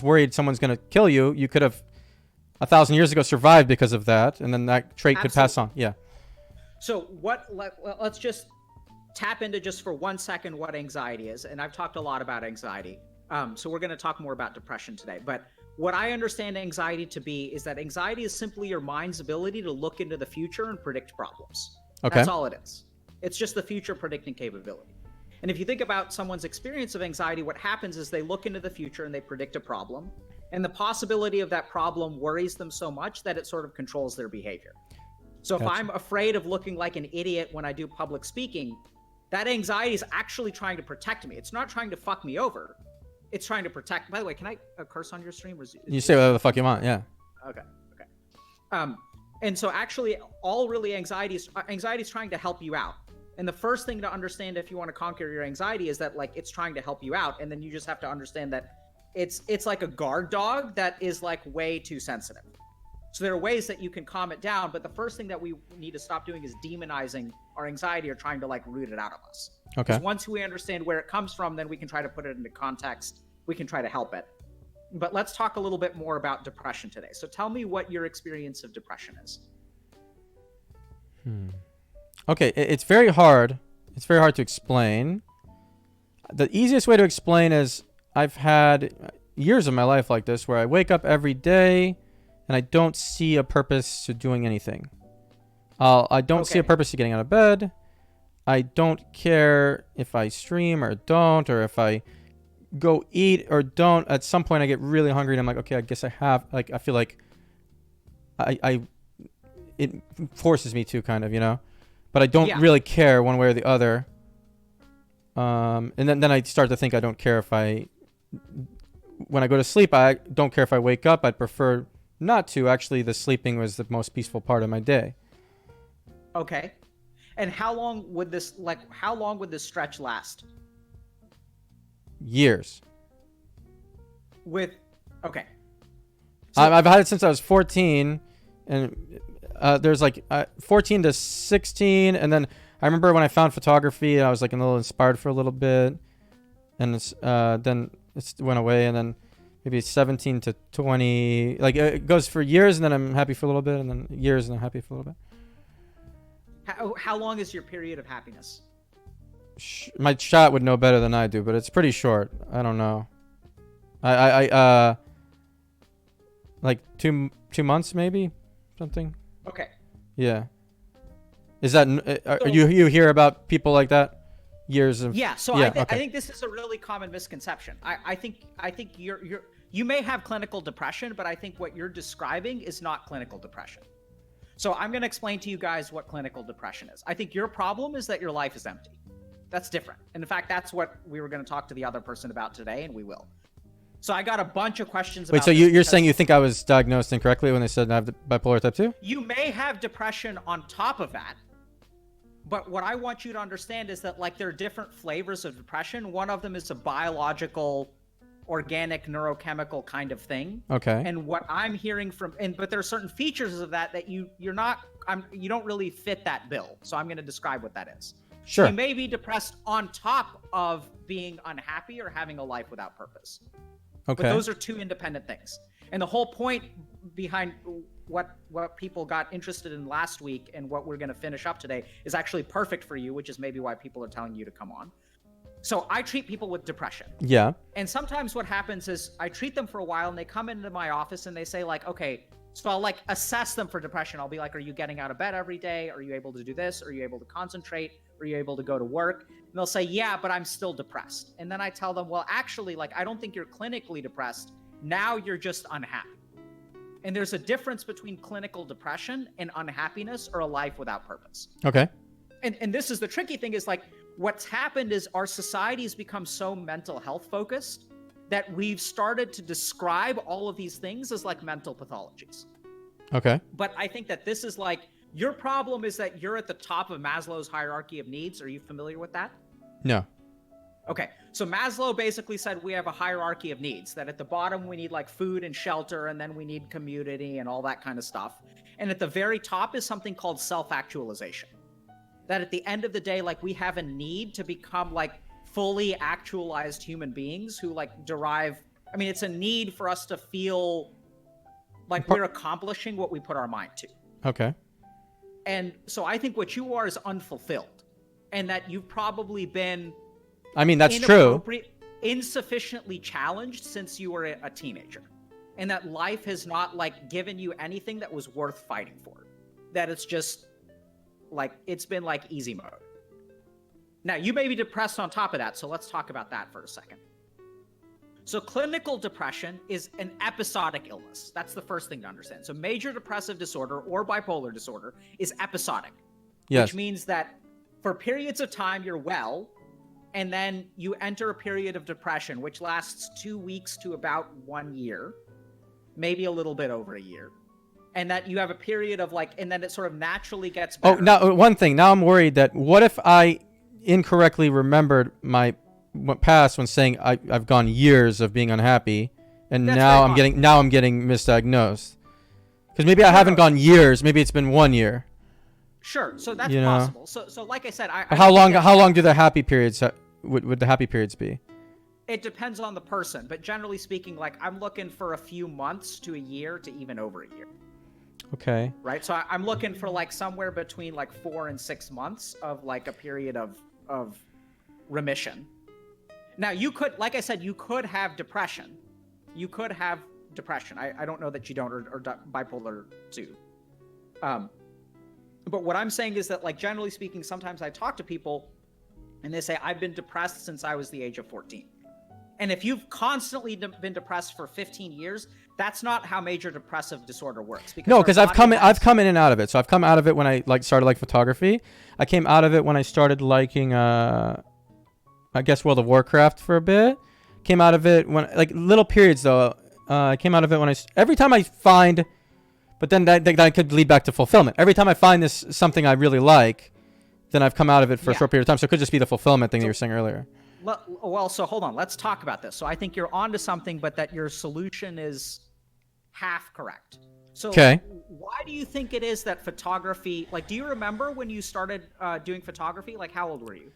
worried someone's going to kill you, you could have 1,000 years ago survived because of that, and then that trait could pass on. Yeah. So let's just tap into just for 1 second what anxiety is. And I've talked a lot about anxiety. So we're going to talk more about depression today. But what I understand anxiety to be is that anxiety is simply your mind's ability to look into the future and predict problems. Okay. That's all it is. It's just the future predicting capability. And if you think about someone's experience of anxiety, what happens is they look into the future and they predict a problem. And the possibility of that problem worries them so much that it sort of controls their behavior. So if I'm afraid of looking like an idiot when I do public speaking, that anxiety is actually trying to protect me. It's not trying to fuck me over. It's trying to protect. By the way, can I curse on your stream? You say whatever the fuck you want, yeah. Okay. And so actually, all really anxiety is trying to help you out. And the first thing to understand if you want to conquer your anxiety is that like it's trying to help you out, and then you just have to understand that it's like a guard dog that is like way too sensitive. So there are ways that you can calm it down, but the first thing that we need to stop doing is demonizing our anxiety or trying to like root it out of us. Okay. Because once we understand where it comes from, then we can try to put it into context. We can try to help it. But let's talk a little bit more about depression today. So tell me what your experience of depression is. Okay, it's very hard. It's very hard to explain. The easiest way to explain is I've had years of my life like this where I wake up every day and I don't see a purpose to doing anything. I don't see a purpose to getting out of bed. I don't care if I stream or don't, or if I go eat or don't. At some point I get really hungry and I'm like, okay, I guess I have, like, I feel like it forces me to kind of, but I don't really care one way or the other. And then I start to think I don't care when I go to sleep, I don't care if I wake up. I'd prefer not to. Actually, the sleeping was the most peaceful part of my day. Okay. And how long would this stretch last? Years. Okay. So, I've had it since I was 14, and there's like 14 to 16, and then I remember when I found photography, I was like a little inspired for a little bit, and then it went away, and then maybe 17 to 20, like it goes for years, and then I'm happy for a little bit, and then years, and I'm happy for a little bit. How long is your period of happiness? My chat would know better than I do, but it's pretty short. I don't know. I like two months maybe, something. Okay. Yeah. Is that you hear about people like that? Years of I think this is a really common misconception. I think you may have clinical depression, but I think what you're describing is not clinical depression. So I'm going to explain to you guys what clinical depression is. I think your problem is that your life is empty. That's different. And in fact, that's what we were going to talk to the other person about today, and we will. So I got a bunch of questions about Wait, so you're saying you think I was diagnosed incorrectly when they said I have bipolar type 2? You may have depression on top of that. But what I want you to understand is that like there are different flavors of depression. One of them is a biological, organic, neurochemical kind of thing. Okay. And what I'm hearing but there are certain features of that you don't really fit that bill. So I'm going to describe what that is. Sure. You may be depressed on top of being unhappy or having a life without purpose. Okay. But those are two independent things. And the whole point behind what people got interested in last week and what we're going to finish up today is actually perfect for you, which is maybe why people are telling you to come on. So I treat people with depression. Yeah. And sometimes what happens is I treat them for a while and they come into my office and they say like, okay, so I'll like assess them for depression. I'll be like, are you getting out of bed every day? Are you able to do this? Are you able to concentrate? Are you able to go to work? And they'll say, yeah, but I'm still depressed. And then I tell them, well, actually, like, I don't think you're clinically depressed. Now you're just unhappy. And there's a difference between clinical depression and unhappiness or a life without purpose. Okay. And this is the tricky thing is like, what's happened is our society has become so mental health focused that we've started to describe all of these things as like mental pathologies. Okay. But I think that this is like, your problem is that you're at the top of Maslow's hierarchy of needs. Are you familiar with that? No. Okay. So Maslow basically said we have a hierarchy of needs, that at the bottom we need like food and shelter, and then we need community and all that kind of stuff. And at the very top is something called self-actualization. That at the end of the day, like we have a need to become like fully actualized human beings who like derive I mean, it's a need for us to feel like we're accomplishing what we put our mind to. Okay. And so I think what you are is unfulfilled, and that you've probably been, I mean, that's true. Insufficiently challenged since you were a teenager, and that life has not like given you anything that was worth fighting for. That it's just like, it's been like easy mode. Now, you may be depressed on top of that, so let's talk about that for a second. So clinical depression is an episodic illness. That's the first thing to understand. So major depressive disorder or bipolar disorder is episodic, Yes. which means that for periods of time you're well, and then you enter a period of depression, which lasts 2 weeks to about 1 year, maybe a little bit over a year. And that you have a period of like, and then it sort of naturally gets better. Oh, now one thing. Now I'm worried that what if I incorrectly remembered my past when saying I've gone years of being unhappy, and That's now very I'm getting misdiagnosed. Because maybe I haven't gone years. Maybe it's been 1 year. Sure, so that's You know. possible. So like I said, I How think that- long do the happy periods would the happy periods be? It depends on the person, but generally speaking, like I'm looking for a few months to a year to even over a year. Okay. Right, so I'm looking for like somewhere between like 4 and 6 months of like a period of remission. Now you could, like I said, you could have depression. You could have depression. I don't know that you don't, or bipolar too. But what I'm saying is that, like, generally speaking, sometimes I talk to people and they say, I've been depressed since I was the age of 14. And if you've constantly been depressed for 15 years, that's not how major depressive disorder works. No, because I've come in and out of it. So I've come out of it when I started like photography. I came out of it when I started liking I guess World of Warcraft for a bit. Came out of it when like little periods though. I came out of it when every time I find, but then that could lead back to fulfillment. Every time I find this something I really like, then I've come out of it for a short period of time. So it could just be the fulfillment thing that you were saying earlier. Well, so hold on. Let's talk about this. So I think you're onto something, but that your solution is half correct. So Okay. Why do you think it is that photography, like, do you remember when you started doing photography? Like, how old were you?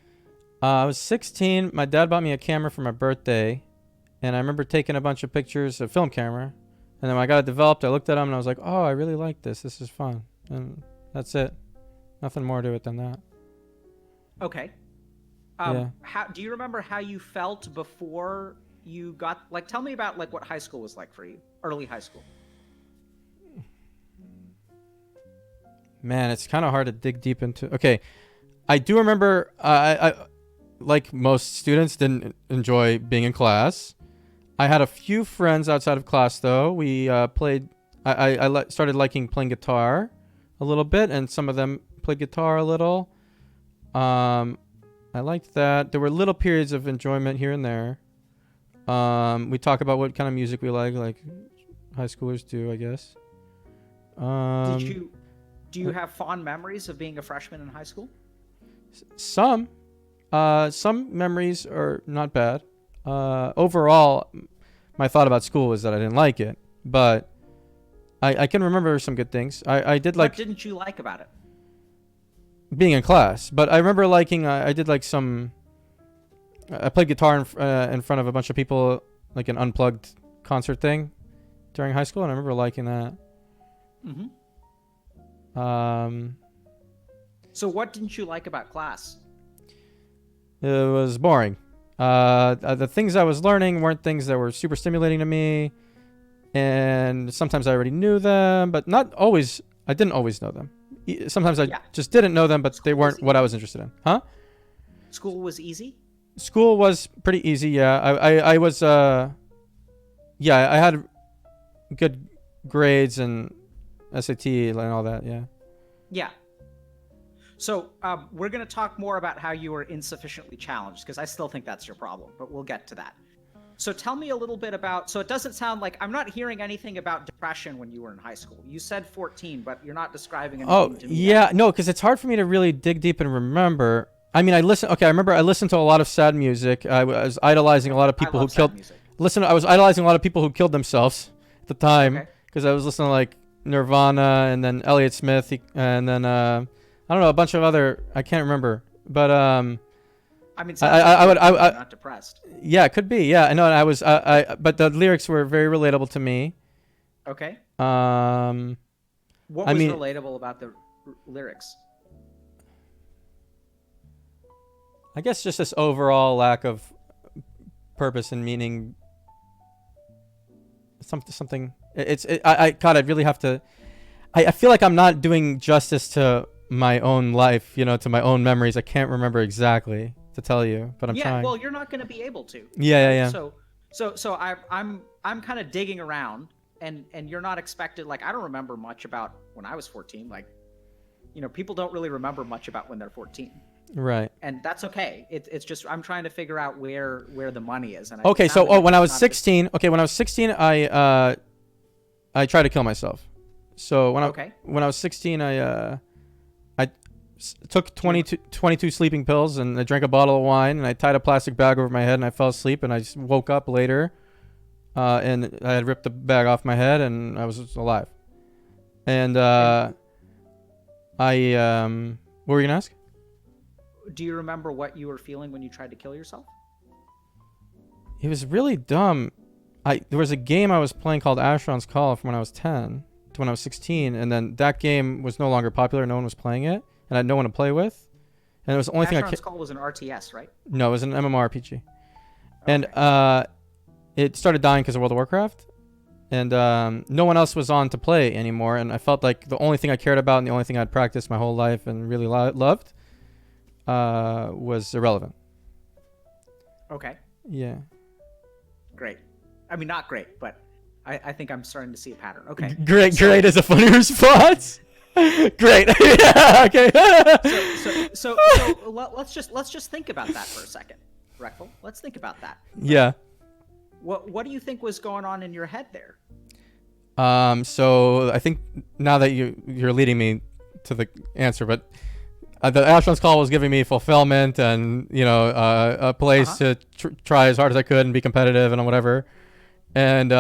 I was 16. My dad bought me a camera for my birthday, and I remember taking a bunch of pictures, a film camera. And then when I got it developed, I looked at them and I was like, "Oh, I really like this. This is fun." And that's it. Nothing more to it than that. Okay. Yeah. How do you remember how you felt before you got, like, tell me about like what high school was like for you, early high school. Man, it's kind of hard to dig deep into. Okay, I do remember. I like most students didn't enjoy being in class. I had a few friends outside of class though. We played. I started liking playing guitar a little bit, and some of them played guitar a little. I liked that. There were little periods of enjoyment here and there. We talk about what kind of music we like high schoolers do, I guess. Do you have fond memories of being a freshman in high school? Some memories are not bad. Overall, my thought about school was that I didn't like it, but I can remember some good things. I did like. What didn't you like about it? Being in class, but I remember liking. I did like some. I played guitar in front of a bunch of people, like an unplugged concert thing, during high school, and I remember liking that. Mm-hmm. Um, So what didn't you like about class? It was boring. The things I was learning weren't things that were super stimulating to me, and sometimes I already knew them, but not always. I didn't always know them. Sometimes I just didn't know them, but they weren't what I was interested in. Huh? School was easy? School was pretty easy, yeah. I was, I had good grades and SAT and all that, yeah. Yeah. So we're going to talk more about how you were insufficiently challenged, because I still think that's your problem, but we'll get to that. So tell me a little bit about, so it doesn't sound like, I'm not hearing anything about depression when you were in high school. You said 14, but you're not describing anything to me yet. No, because it's hard for me to really dig deep and remember. I mean, I remember I listened to a lot of sad music. I was idolizing a lot of people who killed. I was idolizing a lot of people who killed themselves at the time, because I was listening to like Nirvana and then Elliott Smith and then I don't know, a bunch of other, I can't remember, but I mean, I not depressed. Yeah, it could be. Yeah, I know. I was. But the lyrics were very relatable to me. Okay. Um, What I was mean, relatable about the lyrics? I guess just this overall lack of purpose and meaning. Something. God, I really have to. I feel like I'm not doing justice to my own life, to my own memories. I can't remember exactly to tell you, but I'm trying. Well, you're not going to be able to. Yeah. So I'm kind of digging around, and you're not expected. Like, I don't remember much about when I was 14. Like, people don't really remember much about when they're 14. Right. And that's okay. It's just I'm trying to figure out where the money is. And okay, so when I was 16, I tried to kill myself. So when I was 16, I took 22 sleeping pills, and I drank a bottle of wine, and I tied a plastic bag over my head, and I fell asleep, and I just woke up later, and I had ripped the bag off my head, and I was alive. And what were you gonna ask? Do you remember what you were feeling when you tried to kill yourself? It was really dumb. There was a game I was playing called Asheron's Call from when I was 10 to when I was 16, and then that game was no longer popular. No one was playing it, and I had no one to play with. And it was the only thing Asheron's Call was an RTS, right? No, it was an MMORPG. Okay. And it started dying because of World of Warcraft. And no one else was on to play anymore, and I felt like the only thing I cared about and the only thing I'd practiced my whole life and really loved was irrelevant. Okay. Yeah. Great. I mean, not great, but I think I'm starting to see a pattern. Okay. Great is a funny response. Great. Yeah. Okay. So let's just think about that for a second, Reckful. Let's think about that. Yeah. What do you think was going on in your head there? So I think now that you're leading me to the answer, but the Asheron's Call was giving me fulfillment and a place to try as hard as I could and be competitive and whatever, and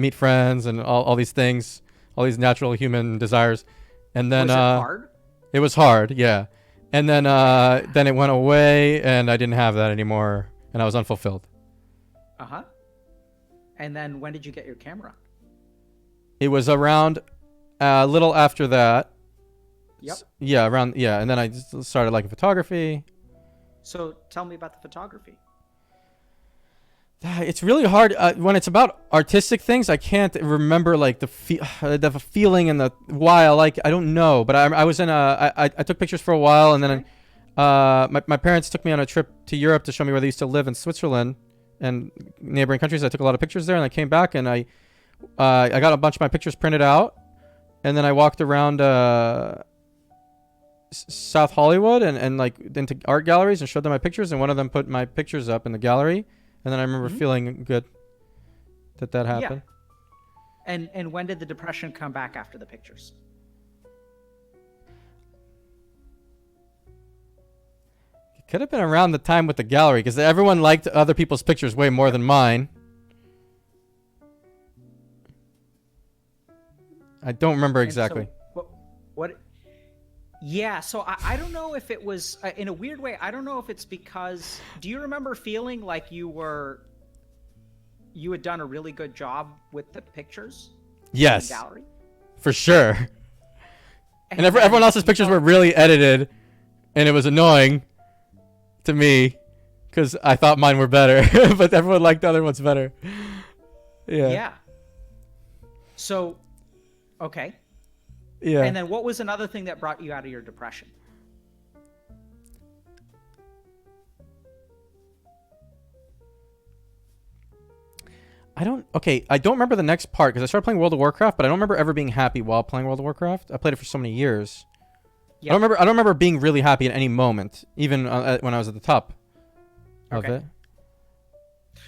meet friends and all these things, all these natural human desires. And then was it hard? It was hard, yeah. And then it went away, and I didn't have that anymore, and I was unfulfilled. And then when did you get your camera? It was around a little after that. Yep. Yeah, and then I just started liking photography. So tell me about the photography. It's really hard when it's about artistic things. I can't remember like the feeling and the why I like. I don't know, but I was in I took pictures for a while, and then my parents took me on a trip to Europe to show me where they used to live in Switzerland and neighboring countries. I took a lot of pictures there, and I came back and I got a bunch of my pictures printed out, and then I walked around South Hollywood and like into art galleries and showed them my pictures, and one of them put my pictures up in the gallery, and then I remember feeling good that happened. Yeah. And when did the depression come back after the pictures? It could have been around the time with the gallery, because everyone liked other people's pictures way more than mine. I don't remember exactly. So what? Yeah, so I don't know if it was, in a weird way, I don't know if it's because, do you remember feeling like you had done a really good job with the pictures? Yes. In the gallery? For sure. And everyone else's pictures were really edited, and it was annoying to me because I thought mine were better, but everyone liked the other ones better. Yeah. Yeah. So, okay. Yeah. And then what was another thing that brought you out of your depression? I don't remember the next part because I started playing World of Warcraft, but I don't remember ever being happy while playing World of Warcraft. I played it for so many years. Yep. I don't remember being really happy at any moment, even when I was at the top of it.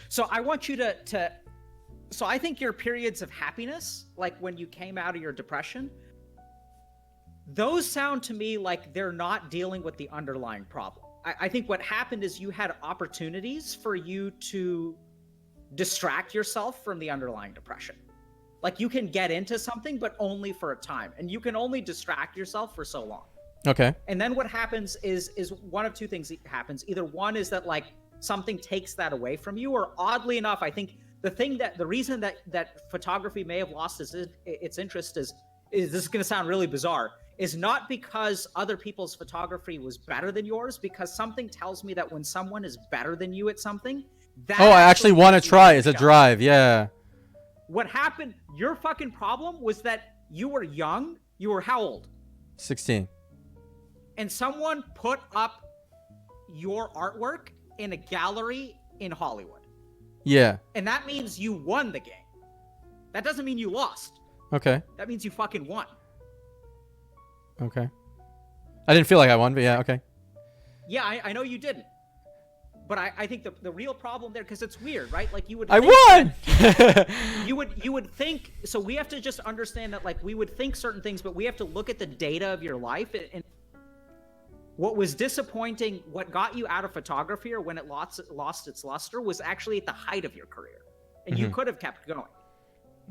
So I want you to so I think your periods of happiness, like when you came out of your depression, those sound to me like they're not dealing with the underlying problem. I think what happened is you had opportunities for you to distract yourself from the underlying depression. Like you can get into something, but only for a time. And you can only distract yourself for so long. Okay. And then what happens is one of two things happens. Either one is that like something takes that away from you, or oddly enough, I think the reason that photography may have lost its interest is this is going to sound really bizarre, is not because other people's photography was better than yours, because something tells me that when someone is better than you at something, that I actually want to try. It's a drive. Yeah. What happened? Your fucking problem was that you were young. You were how old? 16. And someone put up your artwork in a gallery in Hollywood. Yeah. And that means you won the game. That doesn't mean you lost. Okay. That means you fucking won. Okay. I didn't feel like I won, but yeah, okay. Yeah, I know you didn't. But I think the real problem there, because it's weird, right? Like you would. I won. you would think. So we have to just understand that, like, we would think certain things, but we have to look at the data of your life. And what was disappointing, what got you out of photography, or when it lost its luster, was actually at the height of your career, and you could have kept going.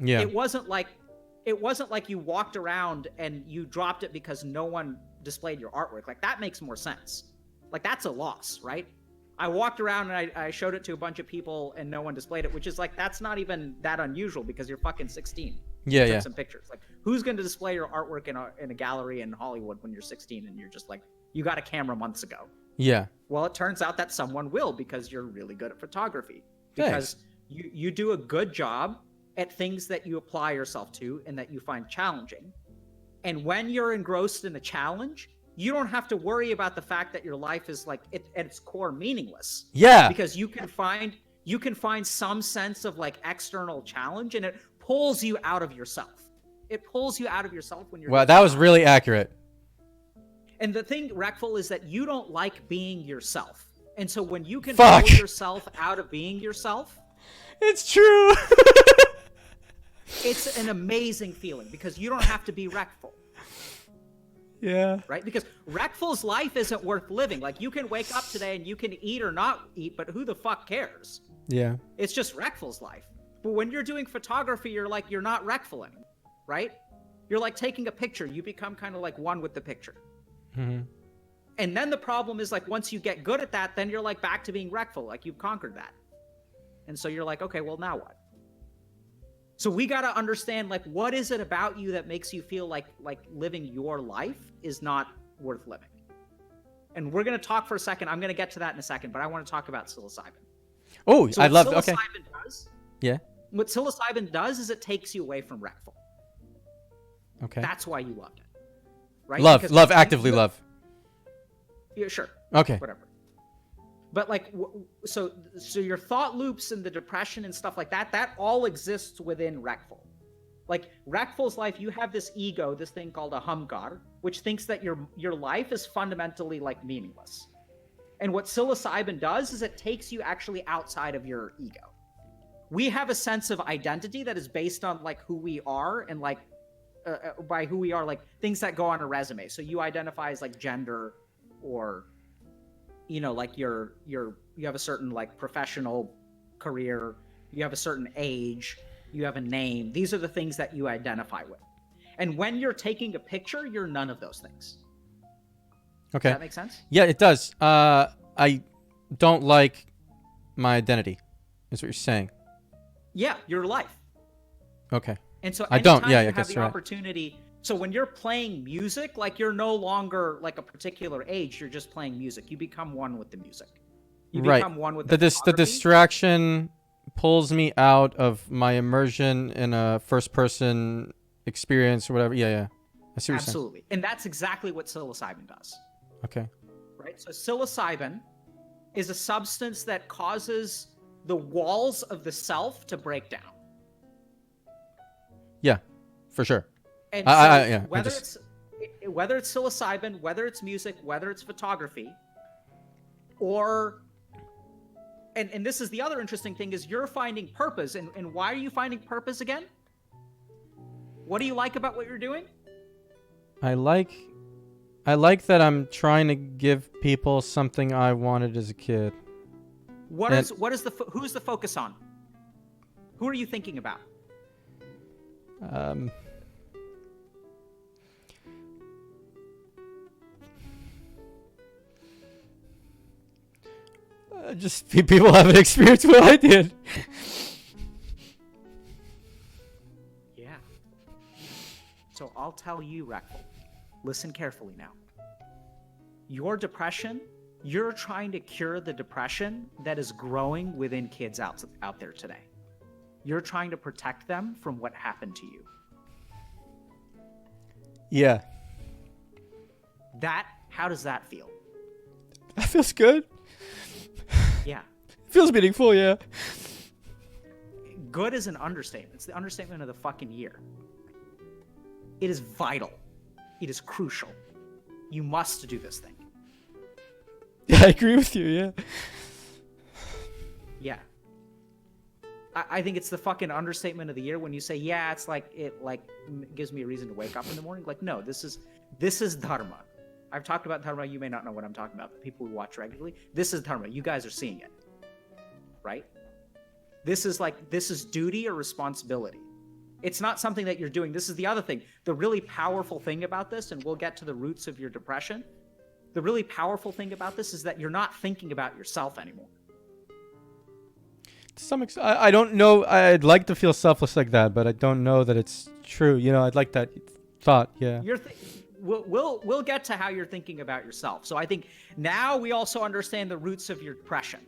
Yeah. It wasn't like you walked around and you dropped it because no one displayed your artwork. Like, that makes more sense. Like, that's a loss, right? I walked around and I showed it to a bunch of people and no one displayed it, which is like, that's not even that unusual because you're fucking 16. Yeah, Took some pictures. Like, who's going to display your artwork in a gallery in Hollywood when you're 16 and you're just like, you got a camera months ago? Yeah. Well, it turns out that someone will, because you're really good at photography. Because you do a good job at things that you apply yourself to and that you find challenging. And when you're engrossed in a challenge, you don't have to worry about the fact that your life is like at its core meaningless. Yeah. Because you can find some sense of like external challenge, and it pulls you out of yourself. It pulls you out of yourself when you're. Wow, that was really accurate. And the thing, Reckful, is that you don't like being yourself. And so when you can pull yourself out of being yourself, it's true. It's an amazing feeling, because you don't have to be Reckful. Yeah. Right? Because Reckful's life isn't worth living. Like, you can wake up today and you can eat or not eat, but who the fuck cares? Yeah. It's just Reckful's life. But when you're doing photography, you're not Reckful anymore, right? You're like taking a picture. You become kind of like one with the picture. Mm-hmm. And then the problem is, like, once you get good at that, then you're like back to being Reckful. Like, you've conquered that. And so you're like, okay, well, now what? So we got to understand, like, what is it about you that makes you feel like living your life is not worth living? And we're going to talk for a second. I'm going to get to that in a second, but I want to talk about psilocybin. Oh, so I love. Okay. Yeah. What psilocybin does is it takes you away from Reckful. Okay. That's why you loved it, right? Love, actively love. Yeah, sure. Okay. Whatever. But like, so your thought loops and the depression and stuff like that all exists within Reckful. Like, Reckful's life, you have this ego, this thing called a humgar, which thinks that your life is fundamentally like meaningless. And what psilocybin does is it takes you actually outside of your ego. We have a sense of identity that is based on like who we are, and like by who we are, like things that go on a resume. So you identify as like gender, or like you have a certain like professional career, you have a certain age, you have a name. These are the things that you identify with. And when you're taking a picture, you're none of those things. Okay. Does that make sense? Yeah, it does. I don't like my identity, is what you're saying. Yeah, your life. Okay. And so I don't. Yeah, you I have guess the opportunity. So when you're playing music, like, you're no longer like a particular age. You're just playing music. You become one with the music. You become one with the distraction pulls me out of my immersion in a first-person experience or whatever. Yeah. I see what you're saying. Absolutely. And that's exactly what psilocybin does. Okay. Right? So psilocybin is a substance that causes the walls of the self to break down. Yeah, for sure. And so whether it's psilocybin, whether it's music, whether it's photography, or and this is the other interesting thing, is you're finding purpose. And why are you finding purpose again? What do you like about what you're doing? I like that I'm trying to give people something I wanted as a kid. Who's the focus on? Who are you thinking about? Just people haven't experienced what I did. Yeah. So I'll tell you, Reckful, listen carefully now. Your depression, you're trying to cure the depression that is growing within kids out there today. You're trying to protect them from what happened to you. Yeah. How does that feel? That feels good. Yeah. Feels meaningful, yeah. Good is an understatement. It's the understatement of the fucking year. It is vital. It is crucial. You must do this thing. Yeah, I agree with you, yeah. Yeah. I think it's the fucking understatement of the year when you say, yeah, it's like, it like gives me a reason to wake up in the morning. Like, no, this is dharma. I've talked about dharma. You may not know what I'm talking about, but people who watch regularly, this is dharma. You guys are seeing it, right? This is duty or responsibility. It's not something that you're doing. This is the other thing. The really powerful thing about this, and we'll get to the roots of your depression. The really powerful thing about this is that you're not thinking about yourself anymore. To some extent, I don't know. I'd like to feel selfless like that, but I don't know that it's true. You know, I'd like that thought. Yeah. We'll get to how you're thinking about yourself. So I think now we also understand the roots of your depression.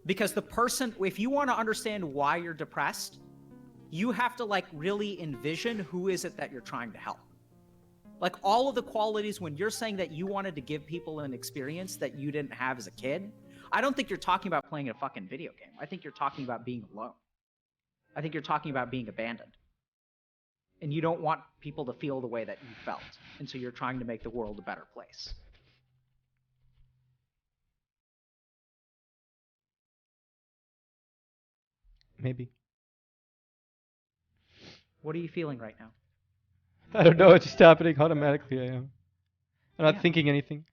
Because the person, if you want to understand why you're depressed, you have to like really envision who is it that you're trying to help. Like all of the qualities when you're saying that you wanted to give people an experience that you didn't have as a kid, I don't think you're talking about playing a fucking video game. I think you're talking about being alone. I think you're talking about being abandoned. And you don't want people to feel the way that you felt. And so you're trying to make the world a better place. Maybe. What are you feeling right now? I don't know. It's just happening automatically. I am. I'm not thinking anything.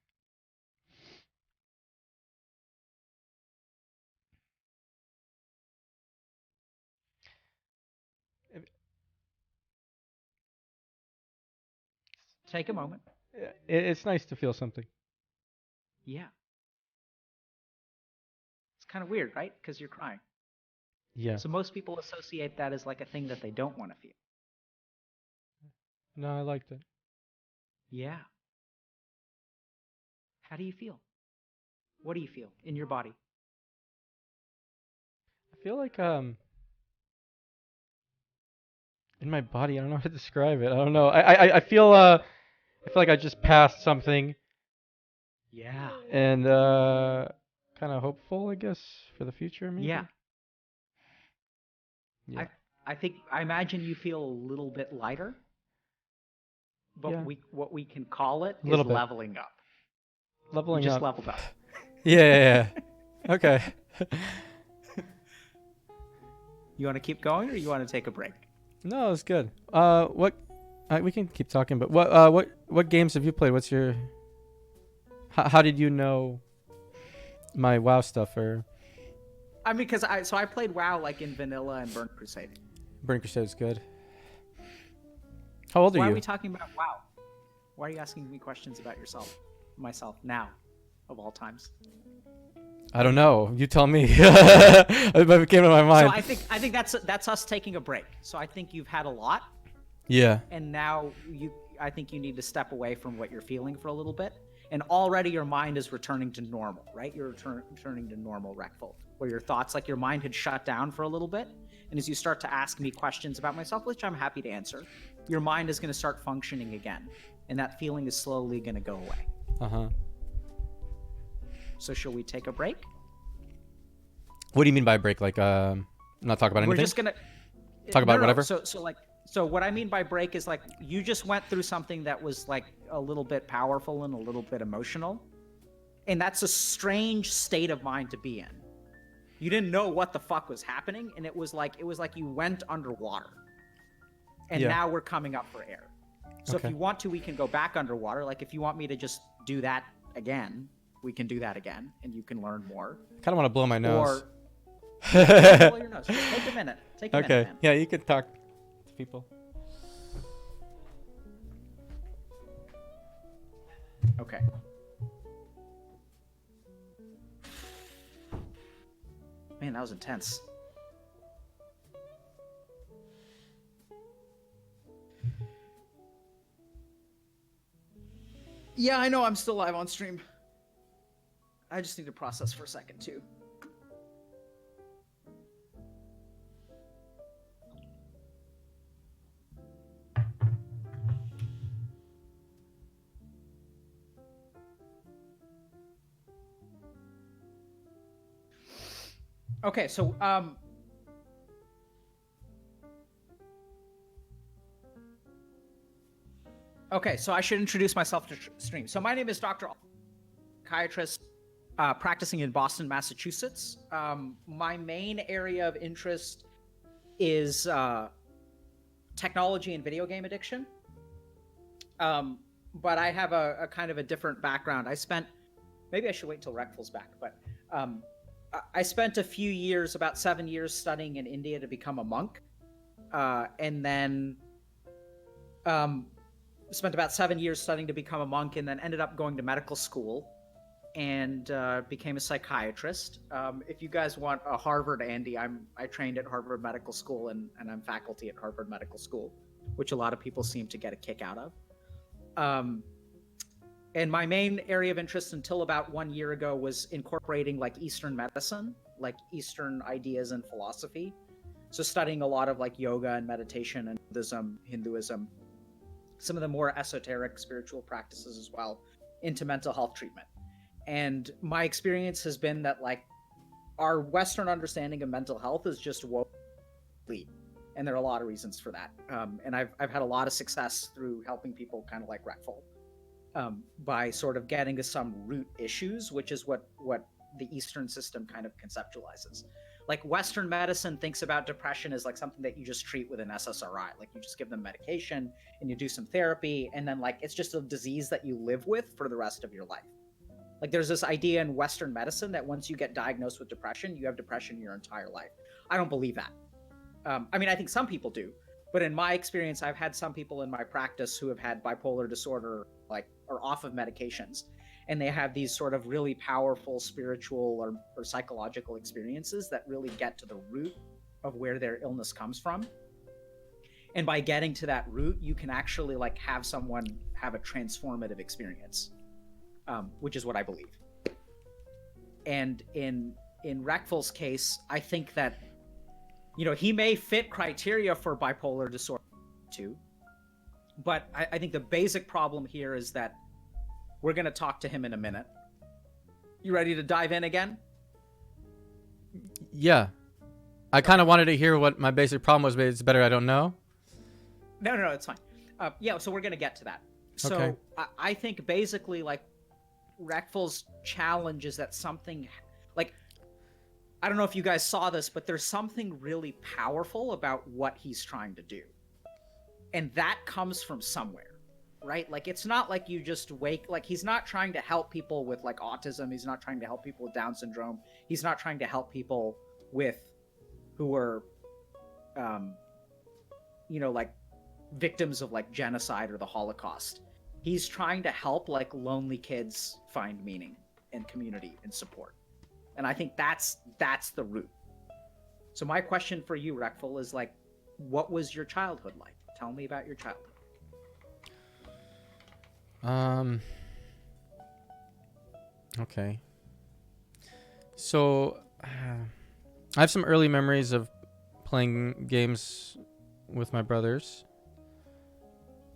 Take a moment. It's nice to feel something. Yeah. It's kind of weird, right? Because you're crying. Yeah. So most people associate that as like a thing that they don't want to feel. No, I liked it. Yeah. How do you feel? What do you feel in your body? I feel like in my body, I don't know how to describe it. I don't know. I feel like I just passed something. Yeah. And kind of hopeful, I guess, for the future, maybe. Yeah. Yeah. I imagine you feel a little bit lighter. But Yeah. what we can call it is Little bit. leveling up. Leveling you just up. leveled up. Yeah. Okay. You want to keep going or you want to take a break? No, it's good. We can keep talking, but what games have you played? What's your how did you know my WoW stuff? Or I mean, because I played WoW like in vanilla and Burnt Crusade. Burnt Crusade is good. How old are you? Why are we talking about WoW? Why are you asking me questions about myself now, of all times? I don't know. You tell me. It came to my mind. So I think that's us taking a break. So I think you've had a lot. Yeah. And now I think you need to step away from what you're feeling for a little bit. And already your mind is returning to normal, right? You're returning to normal, Reckful, where your thoughts, like your mind had shut down for a little bit. And as you start to ask me questions about myself, which I'm happy to answer, your mind is going to start functioning again. And that feeling is slowly going to go away. Uh-huh. So shall we take a break? What do you mean by break? Like, not talk about anything? We're just going to... Talk about whatever? So what I mean by break is like, you just went through something that was like a little bit powerful and a little bit emotional. And that's a strange state of mind to be in. You didn't know what the fuck was happening. And it was like you went underwater. And now we're coming up for air. So if you want to, we can go back underwater. Like if you want me to just do that again, we can do that again. And you can learn more. I kind of want to blow my nose. Blow your nose. Just take a minute. Take a minute, man. Yeah, you can talk to people. Okay. Man, that was intense. Yeah, I know I'm still live on stream. I just need to process for a second, too. Okay, so I should introduce myself to stream. So my name is Dr. Psychiatrist, practicing in Boston, Massachusetts. My main area of interest is technology and video game addiction. But I have a kind of a different background. Maybe I should wait till Reckful's back, but I spent a few years, about 7 years, studying in India to become a monk, and then spent about 7 years studying to become a monk, and then ended up going to medical school and became a psychiatrist. If you guys want a Harvard Andy, I trained at Harvard Medical School, and I'm faculty at Harvard Medical School, which a lot of people seem to get a kick out of. And my main area of interest until about 1 year ago was incorporating like Eastern medicine, like Eastern ideas and philosophy. So studying a lot of like yoga and meditation and Buddhism, Hinduism, some of the more esoteric spiritual practices as well, into mental health treatment. And my experience has been that like our Western understanding of mental health is just woefully, and there are a lot of reasons for that. And I've had a lot of success through helping people kind of like Reckful. By sort of getting to some root issues, which is what the Eastern system kind of conceptualizes. Like Western medicine thinks about depression as like something that you just treat with an SSRI. Like you just give them medication and you do some therapy, and then like it's just a disease that you live with for the rest of your life. Like there's this idea in Western medicine that once you get diagnosed with depression, you have depression your entire life. I don't believe that. I mean, I think some people do, but in my experience, I've had some people in my practice who have had bipolar disorder, like, or off of medications, and they have these sort of really powerful spiritual or psychological experiences that really get to the root of where their illness comes from. And by getting to that root, you can actually like have someone have a transformative experience, which is what I believe. And in Reckful's case, I think that, you know, he may fit criteria for bipolar disorder too, but I think the basic problem here is that we're going to talk to him in a minute. You ready to dive in again? Yeah. I kind of wanted to hear what my basic problem was, but it's better I don't know. No, it's fine. Yeah, so we're going to get to that. So Okay. I think basically like Reckful's challenge is that something like, I don't know if you guys saw this, but there's something really powerful about what he's trying to do. And that comes from somewhere, right? Like, it's not like you just like, he's not trying to help people with like autism. He's not trying to help people with Down syndrome. He's not trying to help people who are, you know, like victims of like genocide or the Holocaust. He's trying to help like lonely kids find meaning and community and support. And I think that's the root. So my question for you, Reckful, is like, what was your childhood like? Tell me about your childhood. Okay. So, I have some early memories of playing games with my brothers.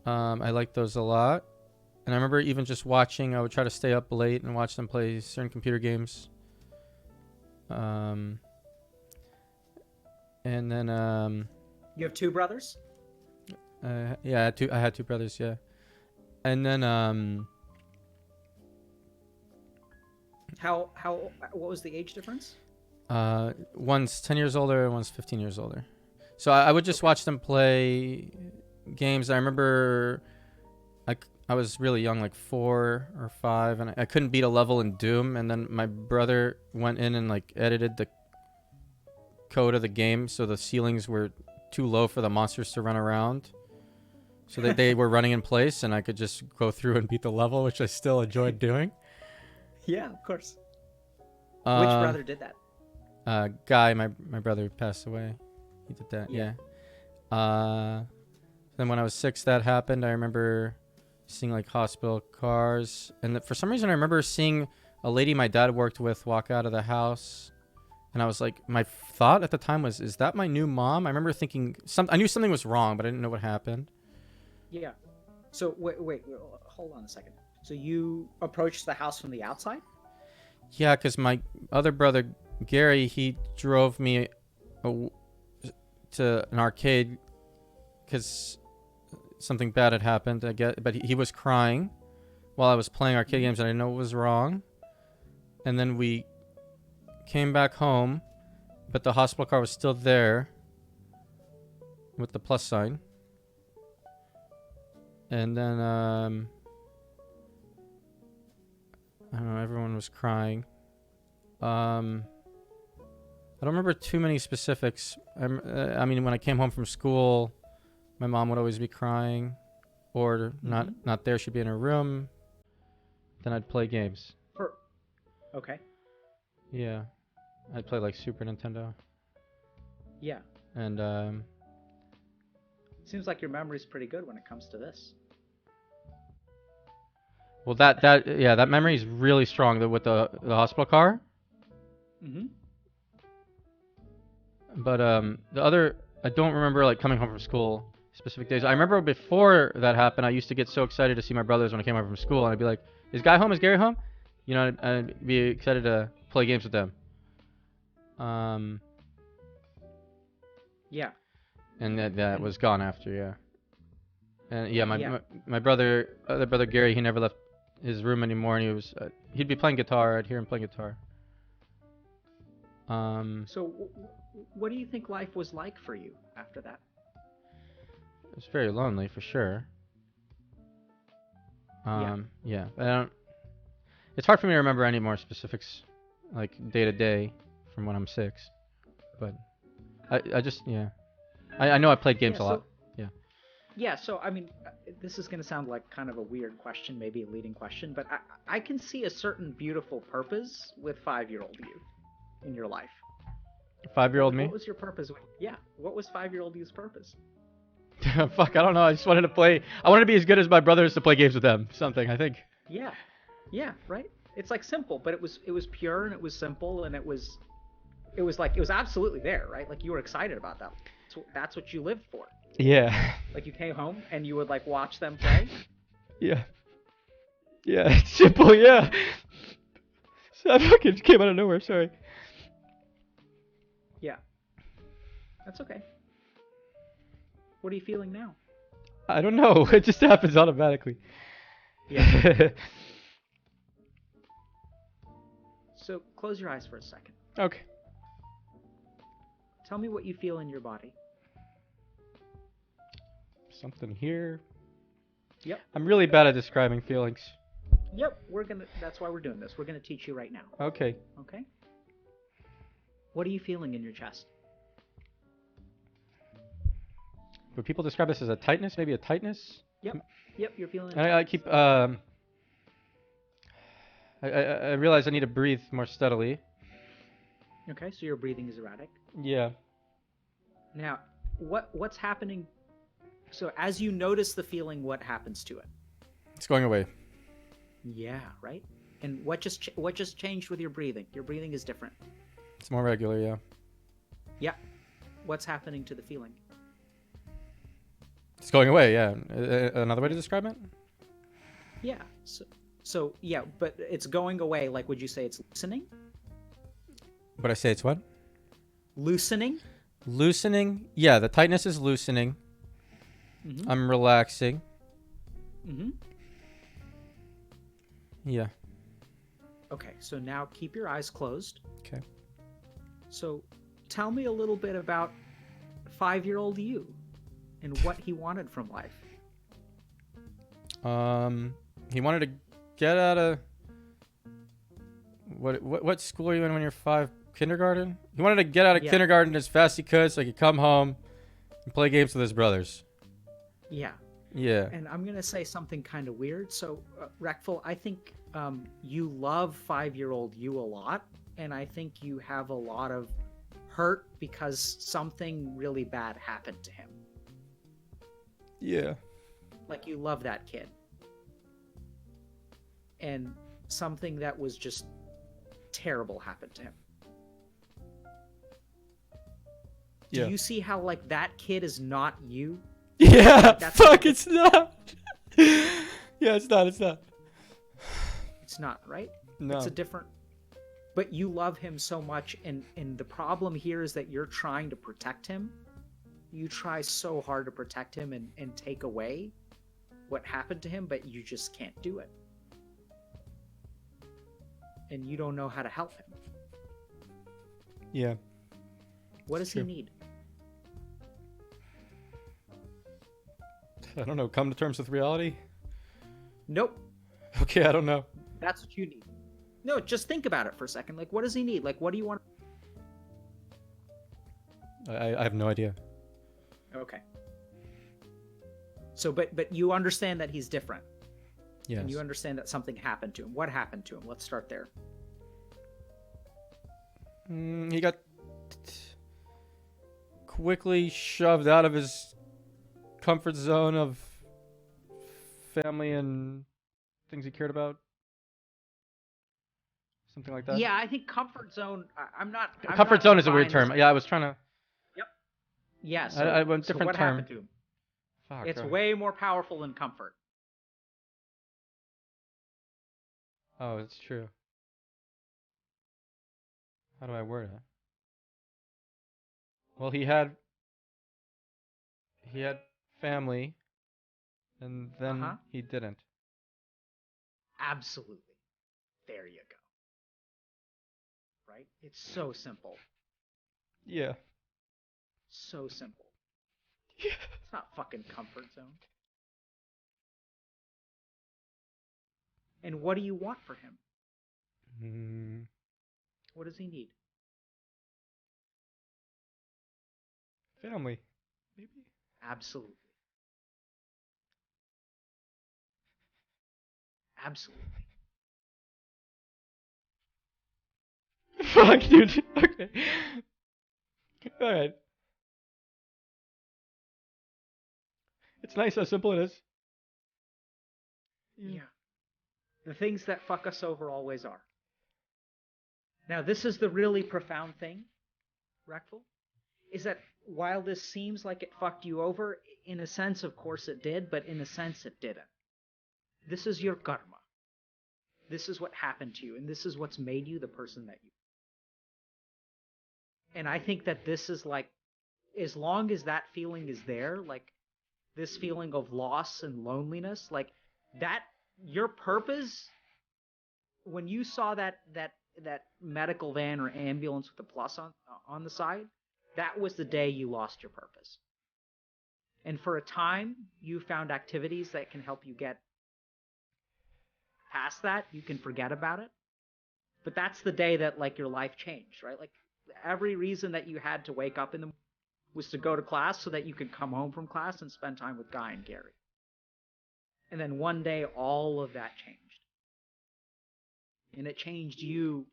I liked those a lot. And I remember even just watching, I would try to stay up late and watch them play certain computer games. And then, You have two brothers? yeah, I had two brothers, yeah. And then, what was the age difference? one's 10 years older and one's 15 years older. So I would just watch them play games. I remember I was really young, like 4 or 5, and I couldn't beat a level in Doom. And then my brother went in and like edited the code of the game so the ceilings were too low for the monsters to run around. So that they were running in place, and I could just go through and beat the level, which I still enjoyed doing. Yeah, of course. Which brother did that? Guy, my brother passed away. He did that. Yeah. Then when I was 6, that happened. I remember seeing like hospital cars, and for some reason I remember seeing a lady my dad worked with walk out of the house, and I was like, my thought at the time was, is that my new mom? I remember thinking I knew something was wrong, but I didn't know what happened. Yeah. So wait, hold on a second. So you approached the house from the outside? Yeah, because my other brother Gary, he drove me to an arcade because something bad had happened, I guess, but he was crying while I was playing arcade games, and I didn't know what was wrong. And then we came back home, but the hospital car was still there with the plus sign. And then I don't know, everyone was crying. I don't remember too many specifics. I mean, when I came home from school, my mom would always be crying, or not there. She'd be in her room. Then I'd play games. Okay. Yeah, I'd play like Super Nintendo. Yeah. And Seems like your memory's pretty good when it comes to this. well, that memory is really strong. With the hospital car. Mm-hmm. But the other, I don't remember like coming home from school specific days. I remember before that happened, I used to get so excited to see my brothers when I came home from school, and I'd be like, "Is Guy home? Is Gary home?" You know, I'd be excited to play games with them. Yeah. And that was gone after, yeah. And yeah, my other brother Gary, he never left his room anymore, and he'd be playing guitar. I'd hear him playing guitar. So, what do you think life was like for you after that? It was very lonely, for sure. Yeah. I don't. It's hard for me to remember any more specifics, like day to day, from when I'm 6. But I just I know I played games a lot. Yeah. Yeah. So I mean, this is going to sound like kind of a weird question, maybe a leading question, but I can see a certain beautiful purpose with 5-year-old you in your life. 5-year-old me? What was your purpose? What was 5-year-old you's purpose? Fuck, I don't know. I just wanted to play. I wanted to be as good as my brothers to play games with them. Something, I think. Yeah, right. It's like simple, but it was pure and it was simple and it was absolutely there, right? Like you were excited about that. So that's what you lived for. Yeah. Like you came home and you would like watch them play. Yeah. Yeah, it's simple. Yeah. So I fucking came out of nowhere. Sorry. Yeah. That's okay. What are you feeling now? I don't know. It just happens automatically. Yeah. So close your eyes for a second. Okay. Tell me what you feel in your body. Something here. Yep. I'm really bad at describing feelings. Yep. That's why we're doing this. We're gonna teach you right now. Okay. Okay. What are you feeling in your chest? Would people describe this as a tightness? Maybe a tightness? Yep. You're feeling. I keep. I realize I need to breathe more steadily. Okay, so your breathing is erratic. Yeah. Now, what's happening? So as you notice the feeling, what happens to it? It's going away. Yeah, right. And what just changed with your breathing? Your breathing is different. It's more regular, yeah. Yeah. What's happening to the feeling? It's going away, yeah. Another way to describe it? Yeah. So yeah, but it's going away. Like, would you say it's loosening? Would I say it's what? Loosening? Loosening? Yeah, the tightness is loosening. Mm-hmm. I'm relaxing. Mm-hmm. Yeah. Okay, so now keep your eyes closed. Okay. So tell me a little bit about 5-year-old you and what he wanted from life. He wanted to get out of what school are you in when you're 5? Kindergarten? He wanted to get out of kindergarten as fast as he could so he could come home and play games with his brothers. Yeah. Yeah. And I'm going to say something kind of weird. So, Reckful, I think you love 5-year-old you a lot. and I think you have a lot of hurt because something really bad happened to him. Yeah. Like, you love that kid. And something that was just terrible happened to him. Yeah. Do you see how, like, that kid is not you? Yeah. That's Fuck, it's not. Yeah, it's not. It's not. It's not, right? No. It's a different... But you love him so much, and the problem here is that you're trying to protect him. You try so hard to protect him and take away what happened to him, but you just can't do it. And you don't know how to help him. Yeah. What does he need? I don't know. Come to terms with reality? Nope. Okay, I don't know. That's what you need. No, just think about it for a second. Like, what does he need? Like, what do you want? I have no idea. Okay. So, but you understand that he's different. Yes. And you understand that something happened to him. What happened to him? Let's start there. He got quickly shoved out of his comfort zone of family and things he cared about. Something like that. Yeah, I think comfort zone. I'm not. Comfort zone is a weird term. Yeah, I was trying to. Yep. Yeah. So, I went different what term. happened to him? Fuck, It's bro. way more powerful than comfort. Oh, it's true. How do I word it? Well, he had family, and then he didn't. Absolutely. There you go. Right? It's so simple. Yeah. So simple. Yeah. It's not fucking comfort zone. And what do you want for him? What does he need? Family, maybe. Absolutely. Absolutely. Fuck, dude. Okay. All right. It's nice how simple it is. Yeah. The things that fuck us over always are. Now, this is the really profound thing, Reckful, is that while this seems like it fucked you over, in a sense, of course it did, but in a sense it didn't. This is your karma. This is what happened to you, and this is what's made you the person that you are. And I think that this is like, as long as that feeling is there, like this feeling of loss and loneliness, like that, your purpose, when you saw that medical van or ambulance with a plus on the side, that was the day you lost your purpose. And for a time, you found activities that can help you get past that. You can forget about it. But that's the day that, like, your life changed, right? Like, every reason that you had to wake up in the morning was to go to class so that you could come home from class and spend time with Guy and Gary. And then one day, all of that changed. And it changed you,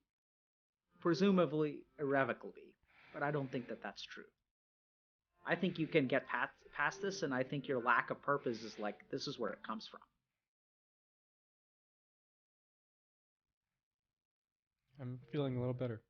presumably irrevocably. But I don't think that that's true. I think you can get past this, and I think your lack of purpose is like, this is where it comes from. I'm feeling a little better.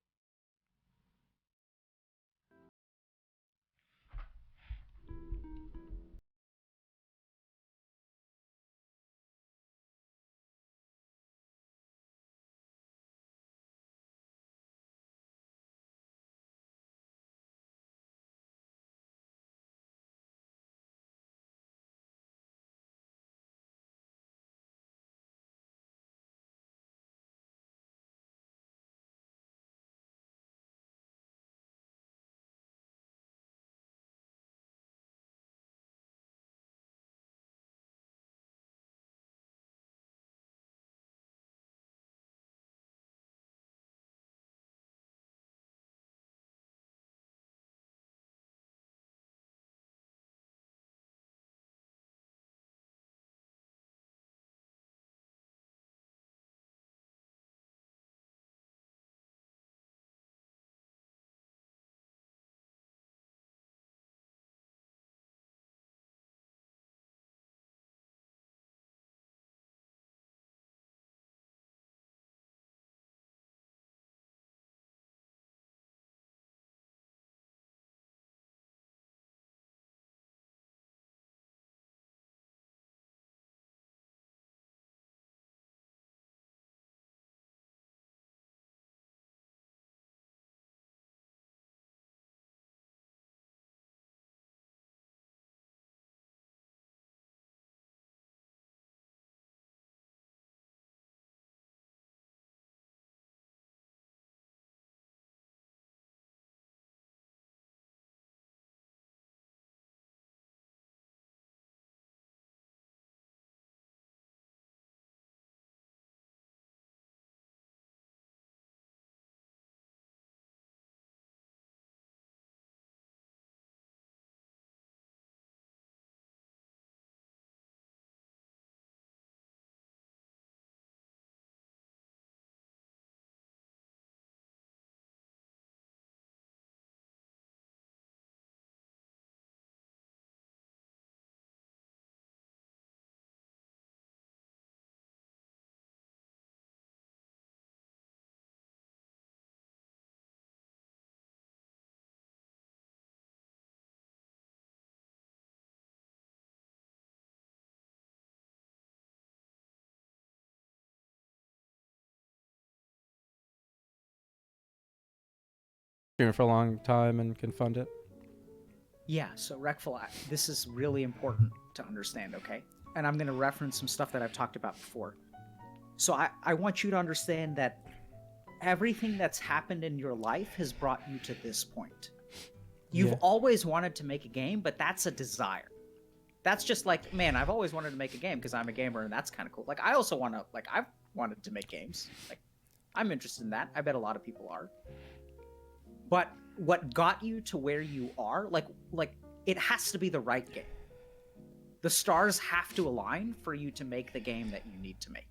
for a long time and confront it. Yeah, so Reckful, this is really important to understand, okay? And I'm going to reference some stuff that I've talked about before. So I want you to understand that everything that's happened in your life has brought you to this point. You've always wanted to make a game, but that's a desire. That's just like, man, I've always wanted to make a game because I'm a gamer and that's kind of cool. Like, I also want to, like, I've wanted to make games. Like, I'm interested in that. I bet a lot of people are. But what got you to where you are, like it has to be the right game. The stars have to align for you to make the game that you need to make.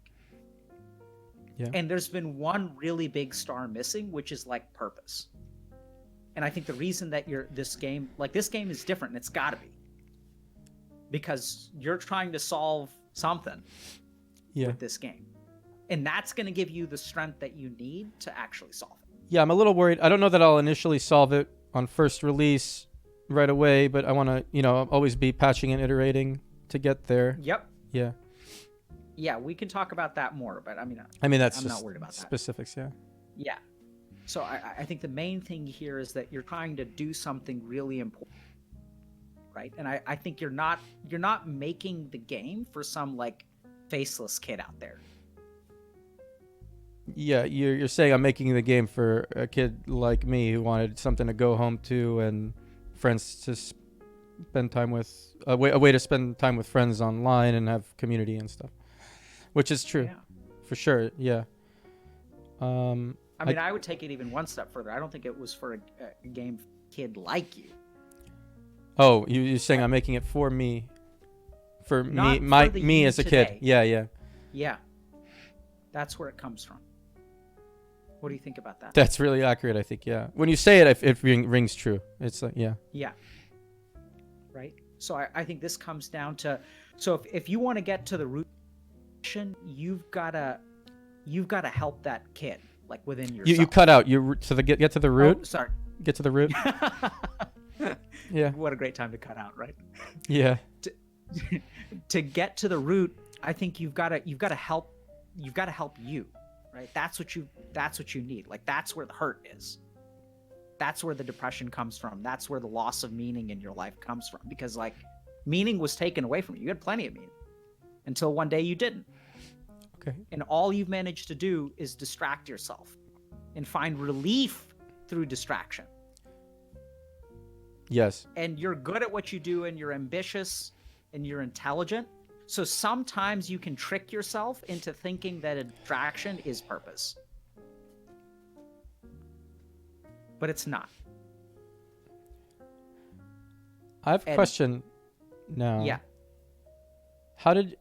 Yeah. And there's been one really big star missing, which is like purpose. And I think the reason that this game is different, and it's got to be, because you're trying to solve something with this game. And that's going to give you the strength that you need to actually solve it. Yeah, I'm a little worried. I don't know that I'll initially solve it on first release right away, but I want to, always be patching and iterating to get there. Yep. Yeah. Yeah, we can talk about that more, but I mean that's I'm just not worried about that. Specifics, yeah. Yeah. So I think the main thing here is that you're trying to do something really important, right? And I think you're not making the game for some like faceless kid out there. Yeah, you're saying I'm making the game for a kid like me who wanted something to go home to and friends to spend time with, a way to spend time with friends online and have community and stuff, which is true, for sure. Yeah. I would take it even one step further. I don't think it was for a game kid like you. Oh, you're saying I'm making it for me, for Not me as a today. kid. Yeah. Yeah. That's where it comes from. What do you think about that? That's really accurate, I think, yeah. When you say it, it rings true. It's like, yeah. Yeah. Right? So I think this comes down to, so if you want to get to the root, you've got to help that kid, like within yourself. You cut out, get to the root? Oh, sorry. Get to the root? Yeah. What a great time to cut out, right? Yeah. To get to the root, I think you've got to help you. Right? That's what you need. Like, that's where the hurt is. That's where the depression comes from. That's where the loss of meaning in your life comes from. Because like, meaning was taken away from you. You had plenty of meaning until one day you didn't. Okay. And all you've managed to do is distract yourself and find relief through distraction. Yes. And you're good at what you do, and you're ambitious and you're intelligent. So sometimes you can trick yourself into thinking that a distraction is purpose. But it's not. I have a question now. Yeah. How did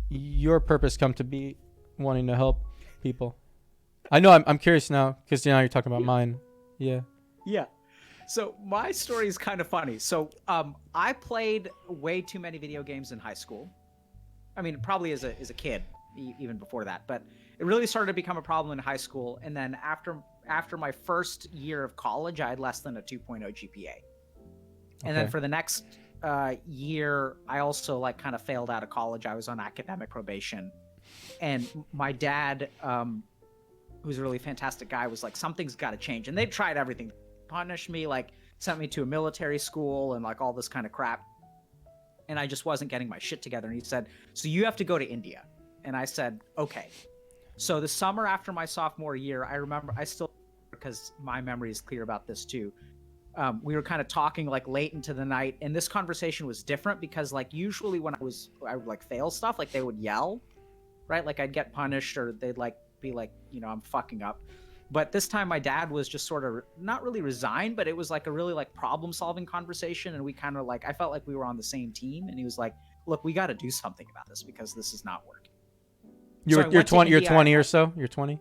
your purpose come to be wanting to help people? I know I'm curious now because now you're talking about mine. Yeah. Yeah. So my story is kind of funny. So I played way too many video games in high school. I mean, probably as a kid, even before that. But it really started to become a problem in high school. And then after my first year of college, I had less than a 2.0 GPA. And then for the next year, I also like kind of failed out of college. I was on academic probation. And my dad, who's a really fantastic guy, was like, something's got to change. And they tried everything. Punished me, like sent me to a military school and like all this kind of crap. And I just wasn't getting my shit together. And he said, so you have to go to India. And I said, okay. So the summer after my sophomore year, I remember, because my memory is clear about this too. We were kind of talking like late into the night, and this conversation was different because like usually when I would like fail stuff, like they would yell, right? Like I'd get punished or they'd like be like, I'm fucking up. But this time my dad was just sort of not really resigned, but it was like a really like problem solving conversation. And we kind of like, I felt like we were on the same team, and he was like, look, we got to do something about this because this is not working. You're 20 or so? You're 20?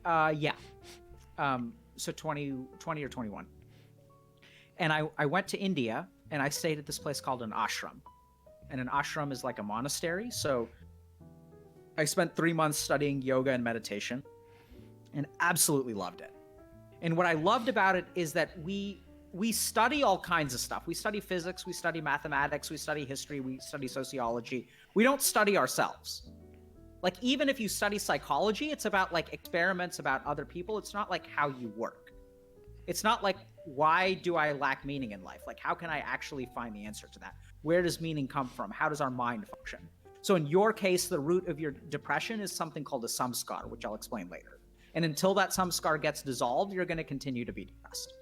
Yeah. So 20 or 21. And I went to India and I stayed at this place called an ashram. And an ashram is like a monastery. So I spent 3 months studying yoga and meditation and absolutely loved it. And what I loved about it is that we study all kinds of stuff. We study physics, we study mathematics, we study history, we study sociology. We don't study ourselves. Like, even if you study psychology, it's about like experiments about other people. It's not like how you work. It's not like, why do I lack meaning in life? Like, how can I actually find the answer to that? Where does meaning come from? How does our mind function? So in your case, the root of your depression is something called a samskar, which I'll explain later. And until that samskar gets dissolved, you're going to continue to be depressed.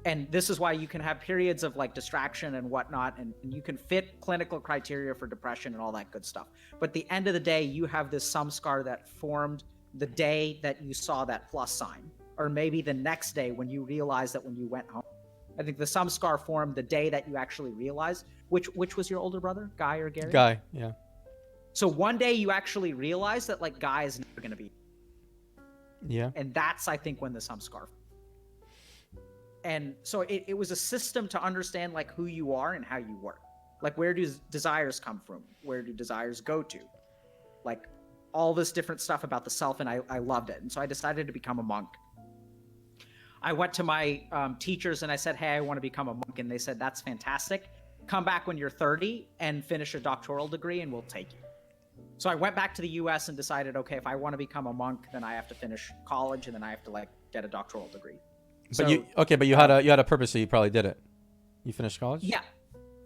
And this is why you can have periods of like distraction and whatnot, and you can fit clinical criteria for depression and all that good stuff. But at the end of the day, you have this samskar that formed the day that you saw that plus sign, or maybe the next day when you realized that when you went home. I think the samskar formed the day that you actually realized. Which was your older brother, Guy or Gary? Guy, yeah. So one day you actually realized that like Guy is never going to be. Yeah. And that's, I think, when the samskar. And so it was a system to understand like who you are and how you work. Like, where do desires come from? Where do desires go to? Like all this different stuff about the self, and I loved it. And so I decided to become a monk. I went to my teachers and I said, hey, I want to become a monk. And they said, that's fantastic. Come back when you're 30 and finish a doctoral degree and we'll take you. So I went back to the US and decided, okay, if I want to become a monk, then I have to finish college and then I have to like get a doctoral degree. But you had a purpose, so you probably did it. You finished college? Yeah.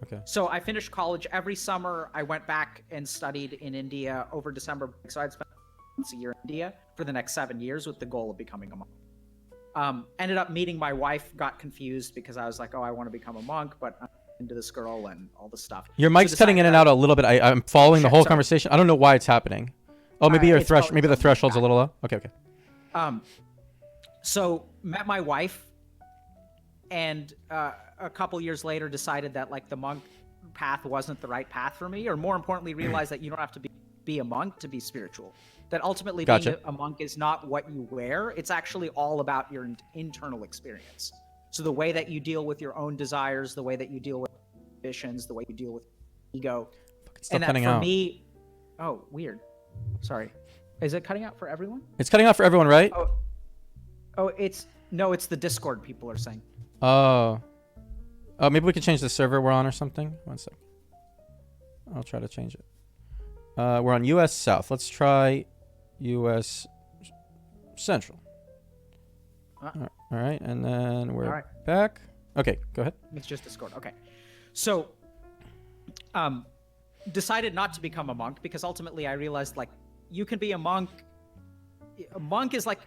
Okay. So I finished college. Every summer I went back and studied in India over December break. So I'd spend once a year in India for the next 7 years with the goal of becoming a monk. Ended up meeting my wife, got confused because I was like, oh, I want to become a monk, but I'm into this girl and all this stuff. Your mic's cutting in and out a little bit. I'm following the whole conversation. I don't know why it's happening. Oh, maybe maybe the threshold's a little low. Okay. So met my wife, and a couple years later decided that like the monk path wasn't the right path for me, or more importantly, realized that you don't have to be a monk to be spiritual. That ultimately being a monk is not what you wear. It's actually all about your internal experience. So the way that you deal with your own desires, the way that you deal with ambitions, the way you deal with ego. And that for me, oh, weird. Sorry. Is it cutting out for everyone? It's cutting out for everyone, right? Oh, it's the Discord people are saying. Oh, maybe we can change the server we're on or something. 1 sec. I'll try to change it. We're on US South. Let's try US Central. All right, and then we're back. Okay, go ahead. It's just Discord. Okay. So, decided not to become a monk because ultimately I realized like you can be a monk. A monk is like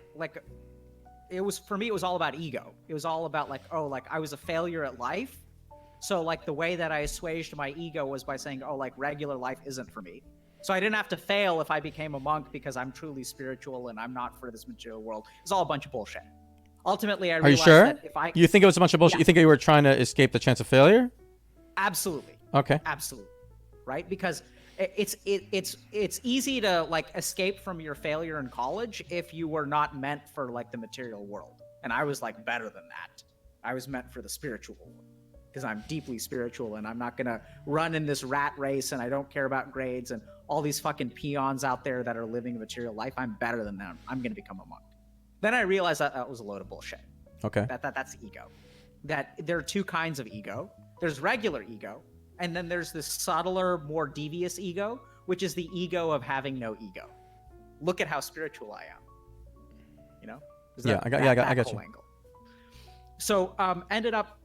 it was, for me, it was all about ego. It was all about like, oh, like I was a failure at life. So like the way that I assuaged my ego was by saying, oh, like regular life isn't for me. So I didn't have to fail if I became a monk because I'm truly spiritual and I'm not for this material world. It's all a bunch of bullshit. Ultimately, I realized that if I... You think it was a bunch of bullshit? Yeah. You think you were trying to escape the chance of failure? Absolutely. Okay. Absolutely. Right? Because it's easy to like escape from your failure in college if you were not meant for like the material world. And I was like better than that. I was meant for the spiritual world because I'm deeply spiritual and I'm not going to run in this rat race and I don't care about grades and all these fucking peons out there that are living a material life. I'm better than them. I'm going to become a monk. Then I realized that was a load of bullshit. Okay. That's ego. That there are two kinds of ego. There's regular ego, and then there's this subtler, more devious ego, which is the ego of having no ego. Look at how spiritual I am. You know? I got you. Angle. So ended up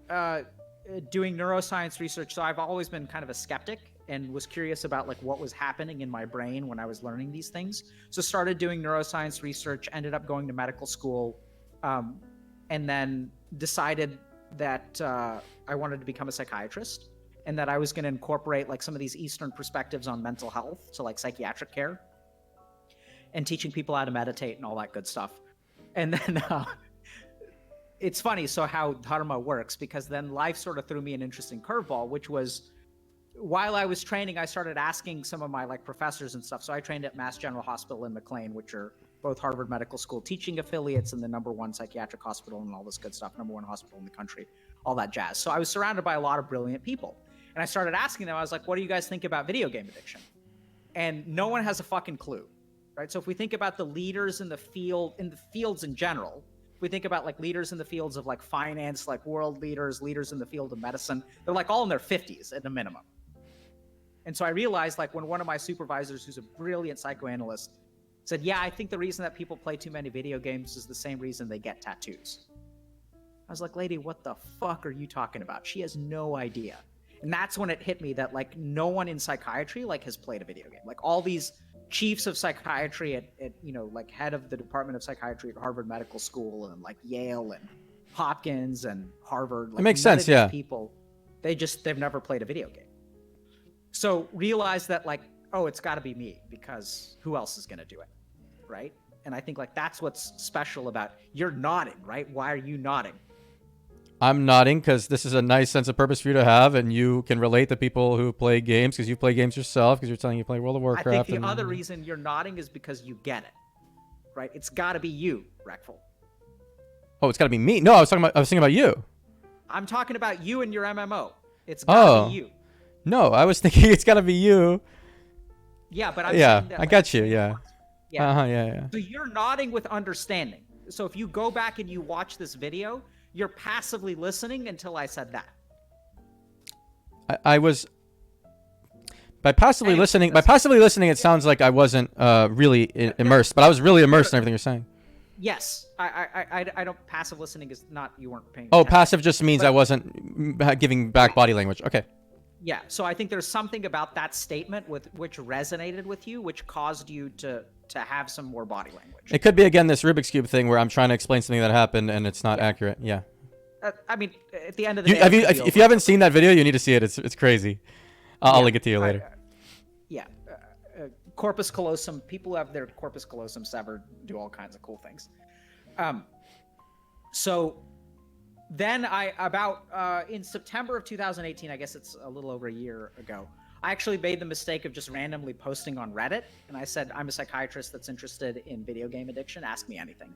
doing neuroscience research. So I've always been kind of a skeptic and was curious about like what was happening in my brain when I was learning these things. So started doing neuroscience research, ended up going to medical school, and then decided that I wanted to become a psychiatrist and that I was going to incorporate like some of these Eastern perspectives on mental health, so like psychiatric care and teaching people how to meditate and all that good stuff. And then it's funny, so how dharma works, because then life sort of threw me an interesting curveball, which was while I was training, I started asking some of my like professors and stuff. So I trained at Mass General Hospital in McLean, which are both Harvard Medical School teaching affiliates and the #1 psychiatric hospital and all this good stuff, #1 hospital in the country, all that jazz. So I was surrounded by a lot of brilliant people. And I started asking them, I was like, what do you guys think about video game addiction? And no one has a fucking clue, right? So if we think about the leaders in the fields in general, if we think about like leaders in the fields of like finance, like world leaders in the field of medicine, they're like all in their 50s at a minimum. And so I realized like when one of my supervisors, who's a brilliant psychoanalyst, said, yeah, I think the reason that people play too many video games is the same reason they get tattoos. I was like, lady, what the fuck are you talking about? She has no idea. And that's when it hit me that like no one in psychiatry like has played a video game. Like all these chiefs of psychiatry at you know, like head of the Department of Psychiatry at Harvard Medical School and like Yale and Hopkins and Harvard. Like, it makes sense, yeah. People, they've never played a video game. So realize that like, oh, it's got to be me because who else is going to do it, right? And I think like that's what's special about you're nodding, right? Why are you nodding? I'm nodding because this is a nice sense of purpose for you to have, and you can relate to people who play games because you play games yourself because you're telling you play World of Warcraft. I think the other reason you're nodding is because you get it, right? It's got to be you, Reckful. Oh, it's got to be me. No, I was thinking about you. I'm talking about you and your MMO. It's got to be you. No, I was thinking it's got to be you. Yeah, but I'm saying that, I got you. Yeah. Yeah. Yeah. So you're nodding with understanding. So if you go back and you watch this video, you're passively listening until I said that. I was by passively listening. By passively listening, it sounds like I wasn't really immersed, but I was really immersed in everything you're saying. Yes, I don't. Passive listening is not you weren't paying. Oh, attention. passive just means I wasn't giving back body language. Okay. Yeah, so I think there's something about that statement with which resonated with you, which caused you to have some more body language. It could be again this Rubik's Cube thing where I'm trying to explain something that happened and it's not accurate. Yeah. I mean, at the end of the day, if you haven't seen that video, you need to see it. It's crazy. I'll link it to you later. Corpus callosum. People who have their corpus callosum severed do all kinds of cool things. So then in September of 2018, I guess it's a little over a year ago, I actually made the mistake of just randomly posting on Reddit. And I said, I'm a psychiatrist that's interested in video game addiction. Ask me anything.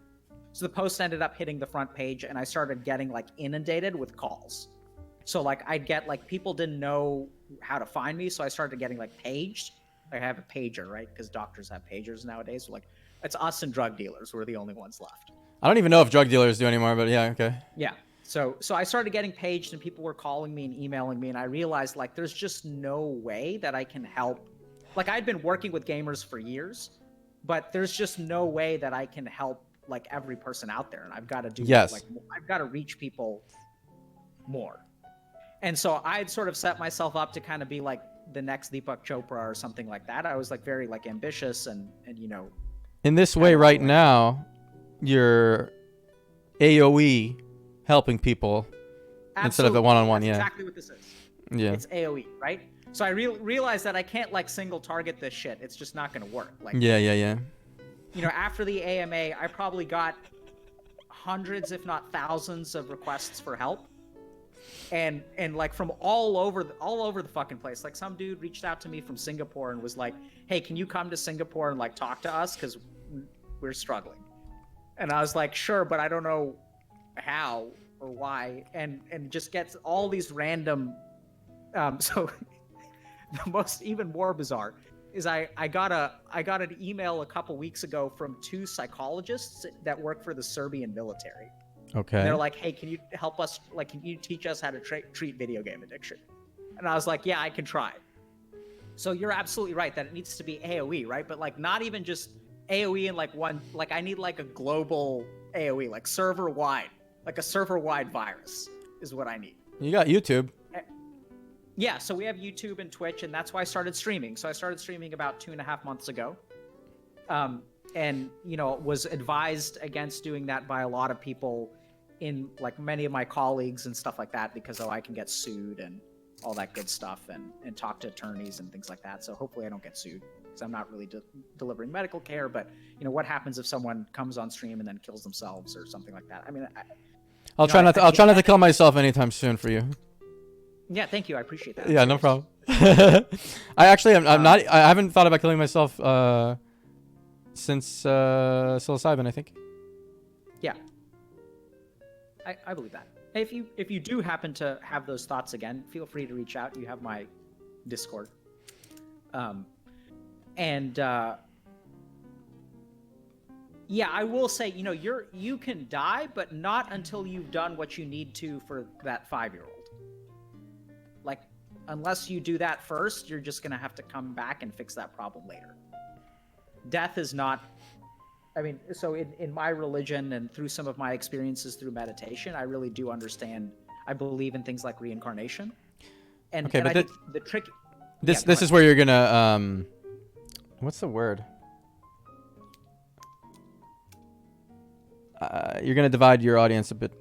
So the post ended up hitting the front page and I started getting like inundated with calls. So like I'd get like people didn't know how to find me. So I started getting like paged. I have a pager, right? Because doctors have pagers nowadays. So like it's us and drug dealers. We're the only ones left. I don't even know if drug dealers do anymore, but yeah, okay. Yeah. So I started getting paged and people were calling me and emailing me and I realized like there's just no way that I can help. Like I'd been working with gamers for years, but there's just no way that I can help like every person out there. And I've got to do like I've got to reach people more. And so I'd sort of set myself up to kind of be like the next Deepak Chopra or something like that. I was like very like ambitious and you know. In this way right now, you're AOE helping people instead of the one-on-one. That's exactly what this is. Yeah. It's AOE, right? So I realized that I can't like single target this shit. It's just not going to work. Like Yeah. You know, after the AMA, I probably got hundreds, if not thousands, of requests for help, and like from all over the fucking place. Like some dude reached out to me from Singapore and was like, "Hey, can you come to Singapore and like talk to us because we're struggling?" And I was like, "Sure, but I don't know how or why." And just gets all these random. So the most even more bizarre is I got an email a couple weeks ago from two psychologists that work for the Serbian military. Okay. And they're like, hey, can you help us? Like, can you teach us how to treat video game addiction? And I was like, yeah, I can try. So you're absolutely right that it needs to be AOE, right? But like not even just AOE in like one, like I need like a global AOE, like server-wide, like a server-wide virus is what I need. You got YouTube. Yeah, so we have YouTube and Twitch, and that's why I started streaming. So I started streaming about 2.5 months ago. And, you know, was advised against doing that by a lot of people in, like, many of my colleagues and stuff like that because, I can get sued and all that good stuff and talk to attorneys and things like that. So hopefully I don't get sued because I'm not really delivering medical care. But, you know, what happens if someone comes on stream and then kills themselves or something like that? I mean, I'll try not to kill myself anytime soon for you. Yeah, thank you. I appreciate that. Yeah, no problem. I haven't thought about killing myself since psilocybin, I think. Yeah. I believe that. If you do happen to have those thoughts again, feel free to reach out. You have my Discord. Yeah, I will say, you know, you can die, but not until you've done what you need to for that 5-year-old. Like, unless you do that first, you're just going to have to come back and fix that problem later. Death is not I mean, so in my religion and through some of my experiences through meditation, I really do understand. I believe in things like reincarnation. And, Okay, and but I think the trick. this Yeah, this is where you're gonna what's the word? You're gonna divide your audience a bit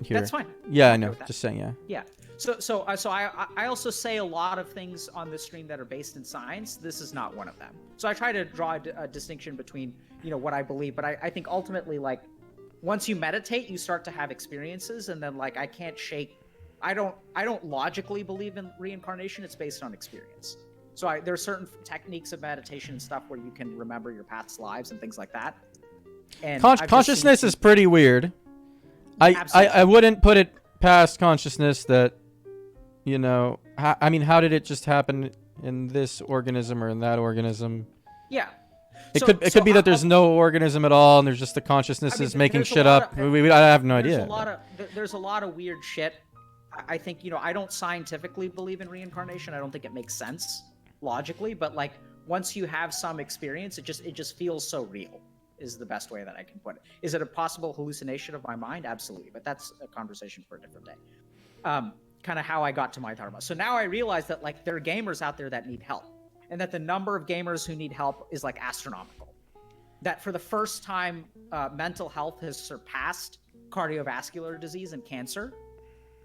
here. That's fine. Yeah, I I'm okay know. with that. Just saying, yeah. Yeah. So I also say a lot of things on this stream that are based in science. This is not one of them. So I try to draw a distinction between, what I believe, but I think ultimately, like, once you meditate, you start to have experiences, and then, like, I don't logically believe in reincarnation. It's based on experience. So there are certain techniques of meditation and stuff where you can remember your past lives and things like that. And Consciousness is pretty weird. I wouldn't put it past consciousness that, how did it just happen in this organism or in that organism? Yeah. It could be that there's no organism at all and there's just the consciousness is making shit up. I have no idea. There's a lot of weird shit. I think, I don't scientifically believe in reincarnation. I don't think it makes sense logically, but like once you have some experience, it just feels so real. Is the best way that I can put it. Is it a possible hallucination of my mind? Absolutely, but that's a conversation for a different day. Kind of how I got to my dharma. So now I realize that like there are gamers out there that need help, and that the number of gamers who need help is like astronomical. That for the first time, mental health has surpassed cardiovascular disease and cancer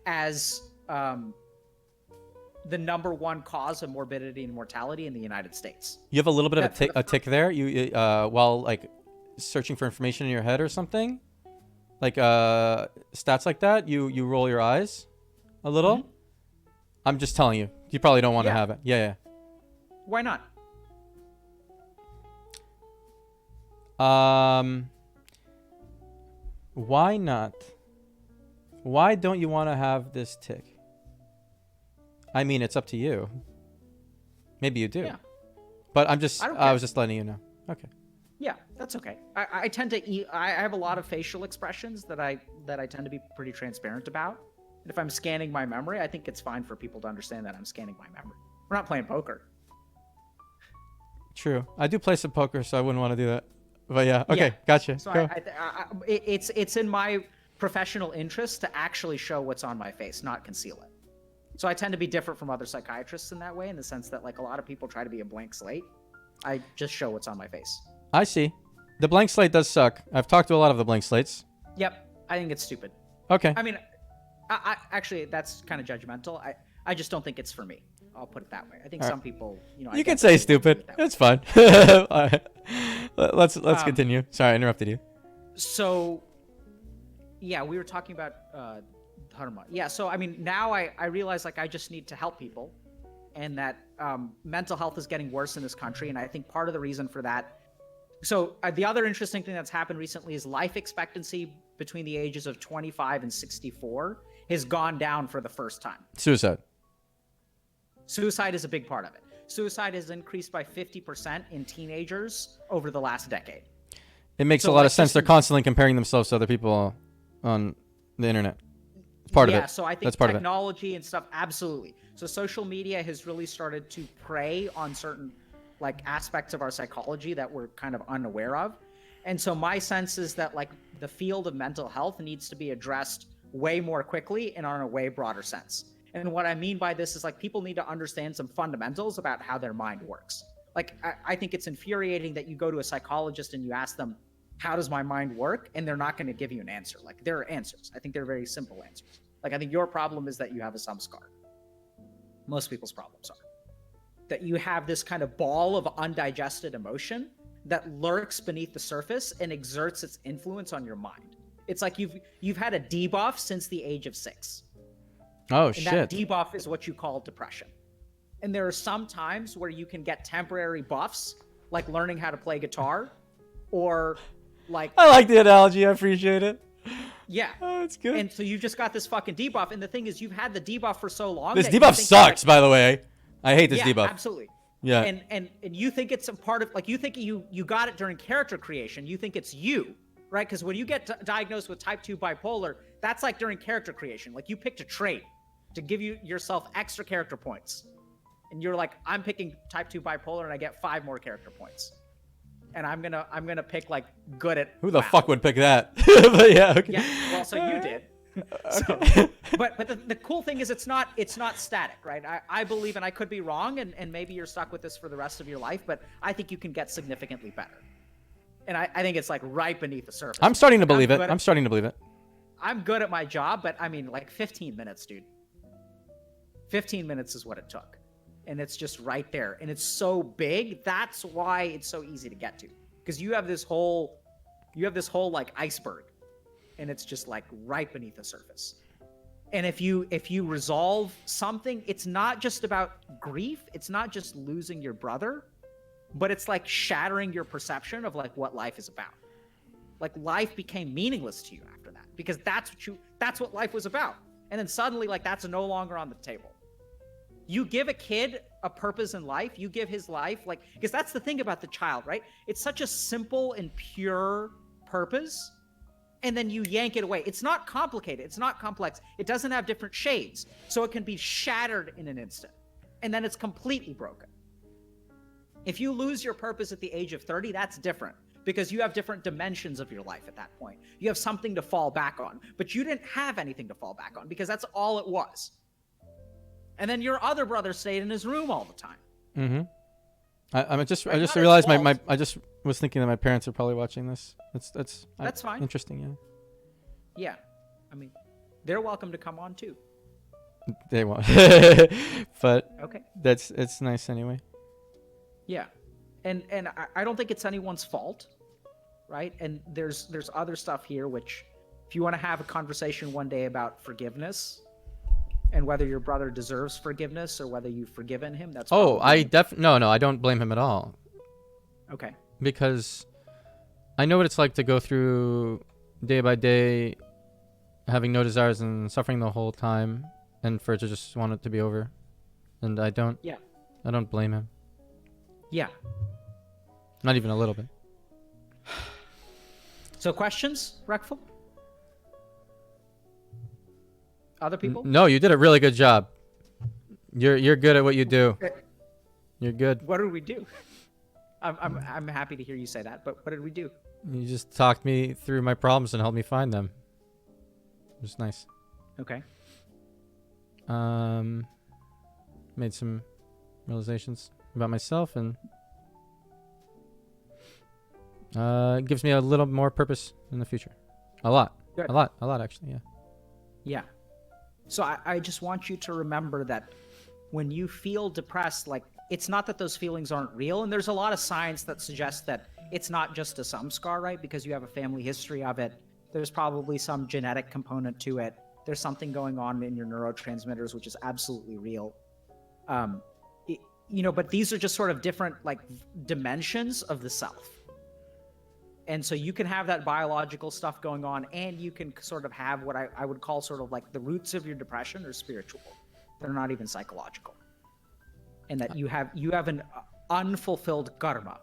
as the number one cause of morbidity and mortality in the United States. You have a little bit of a tick there. You while like searching for information in your head or something, like stats like that, you roll your eyes a little. Mm-hmm. I'm just telling you, you probably don't want to have it. Yeah. Why not? Why not? Why don't you want to have this tick? I mean, it's up to you. Maybe you do. Yeah. But I was just letting you know. Okay. Yeah, that's okay. I tend to I have a lot of facial expressions that I tend to be pretty transparent about. And if I'm scanning my memory, I think it's fine for people to understand that I'm scanning my memory. We're not playing poker. True. I do play some poker, so I wouldn't want to do that. But yeah, okay, gotcha. So it's in my professional interest to actually show what's on my face, not conceal it. So I tend to be different from other psychiatrists in that way, in the sense that like a lot of people try to be a blank slate. I just show what's on my face. I see. The blank slate does suck. I've talked to a lot of the blank slates. Yep. I think it's stupid. Okay. I mean, I actually, that's kind of judgmental. I just don't think it's for me. I'll put it that way. I think some people, You can say stupid. It's fine. Let's continue. Sorry, I interrupted you. So, yeah, we were talking about dharma. Yeah, so I mean, now I realize like I just need to help people, and that mental health is getting worse in this country, and I think part of the reason for that. So the other interesting thing that's happened recently is life expectancy between the ages of 25 and 64 has gone down for the first time. Suicide is a big part of it. Suicide has increased by 50% in teenagers over the last decade. It makes a lot of sense. They're constantly comparing themselves to other people on the internet. It's part of it. Yeah, so I think that's part technology and stuff, absolutely. So social media has really started to prey on certain like aspects of our psychology that we're kind of unaware of. And so my sense is that like the field of mental health needs to be addressed way more quickly and on a way broader sense. And what I mean by this is like people need to understand some fundamentals about how their mind works. Like I think it's infuriating that you go to a psychologist and you ask them, how does my mind work? And they're not going to give you an answer. Like there are answers. I think they're very simple answers. Like I think your problem is that you have a samskar. Most people's problems are that you have this kind of ball of undigested emotion that lurks beneath the surface and exerts its influence on your mind. It's like you've had a debuff since the age of 6. Oh, and shit. That debuff is what you call depression. And there are some times where you can get temporary buffs, like learning how to play guitar, or like... I like the analogy. I appreciate it. Yeah. Oh, that's good. And so you've just got this fucking debuff. And the thing is, you've had the debuff for so long. This debuff sucks, by the way. I hate this debuff. Absolutely. Yeah. And you think it's a part of, like, you think you got it during character creation. You think it's you, right? Because when you get diagnosed with type 2 bipolar, that's like during character creation. Like you picked a trait to give yourself extra character points. And you're like, I'm picking type 2 bipolar and I get 5 more character points. and I'm gonna pick like good at. Who the math. fuck would pick that? But yeah, okay. Yeah, well, so you did. So, but the cool thing is it's not static, right? I believe, and I could be wrong, and maybe you're stuck with this for the rest of your life, but I think you can get significantly better. And I think it's like right beneath the surface. I'm starting to believe it. I'm starting to believe it. I'm good at my job, but I mean, like 15 minutes, dude. 15 minutes is what it took. And it's just right there. And it's so big. That's why it's so easy to get to. Because you have this whole like iceberg. And it's just like right beneath the surface. And if you resolve something, it's not just about grief. It's not just losing your brother, but it's like shattering your perception of like what life is about. Like life became meaningless to you after that, because that's what life was about. And then suddenly like that's no longer on the table. You give a kid a purpose in life, you give his life, like, because that's the thing about the child, right? It's such a simple and pure purpose. And then you yank it away. It's not complicated. It's not complex. It doesn't have different shades. So it can be shattered in an instant. And then it's completely broken. If you lose your purpose at the age of 30, that's different, because you have different dimensions of your life at that point. You have something to fall back on, but you didn't have anything to fall back on because that's all it was. And then your other brother stayed in his room all the time. Mm-hmm. I just realized I just was thinking that my parents are probably watching this. That's fine. Interesting, yeah. Yeah, I mean, they're welcome to come on too. They won't, but okay, it's nice anyway. Yeah, and I don't think it's anyone's fault, right? And there's other stuff here which, if you want to have a conversation one day about forgiveness, and whether your brother deserves forgiveness or whether you've forgiven him, that's no, I don't blame him at all. Okay. Because I know what it's like to go through day by day, having no desires and suffering the whole time, and for it to just want it to be over. And I don't blame him. Yeah. Not even a little bit. So questions, Reckful? Other people? No, you did a really good job. You're good at what you do. You're good. What did we do? I'm happy to hear you say that, but what did we do? You just talked me through my problems and helped me find them. It was nice. Okay. Made some realizations about myself, and it gives me a little more purpose in the future. A lot. Good. A lot actually, yeah. Yeah. So I just want you to remember that when you feel depressed, like, it's not that those feelings aren't real. And there's a lot of science that suggests that it's not just a samskar, right? Because you have a family history of it. There's probably some genetic component to it. There's something going on in your neurotransmitters, which is absolutely real. But these are just sort of different like dimensions of the self. And so you can have that biological stuff going on, and you can sort of have what I would call sort of like the roots of your depression are spiritual. They're not even psychological. And that you have an unfulfilled karma.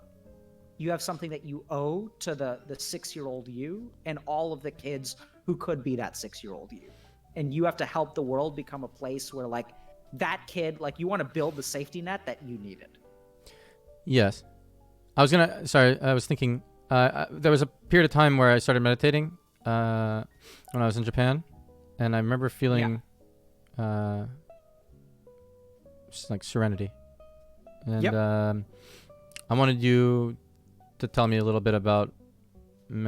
You have something that you owe to the 6-year-old you and all of the kids who could be that 6-year-old you. And you have to help the world become a place where like that kid, like you want to build the safety net that you needed. Yes. I was thinking, there was a period of time where I started meditating when I was in Japan, and I remember feeling just like serenity. And I wanted you to tell me a little bit about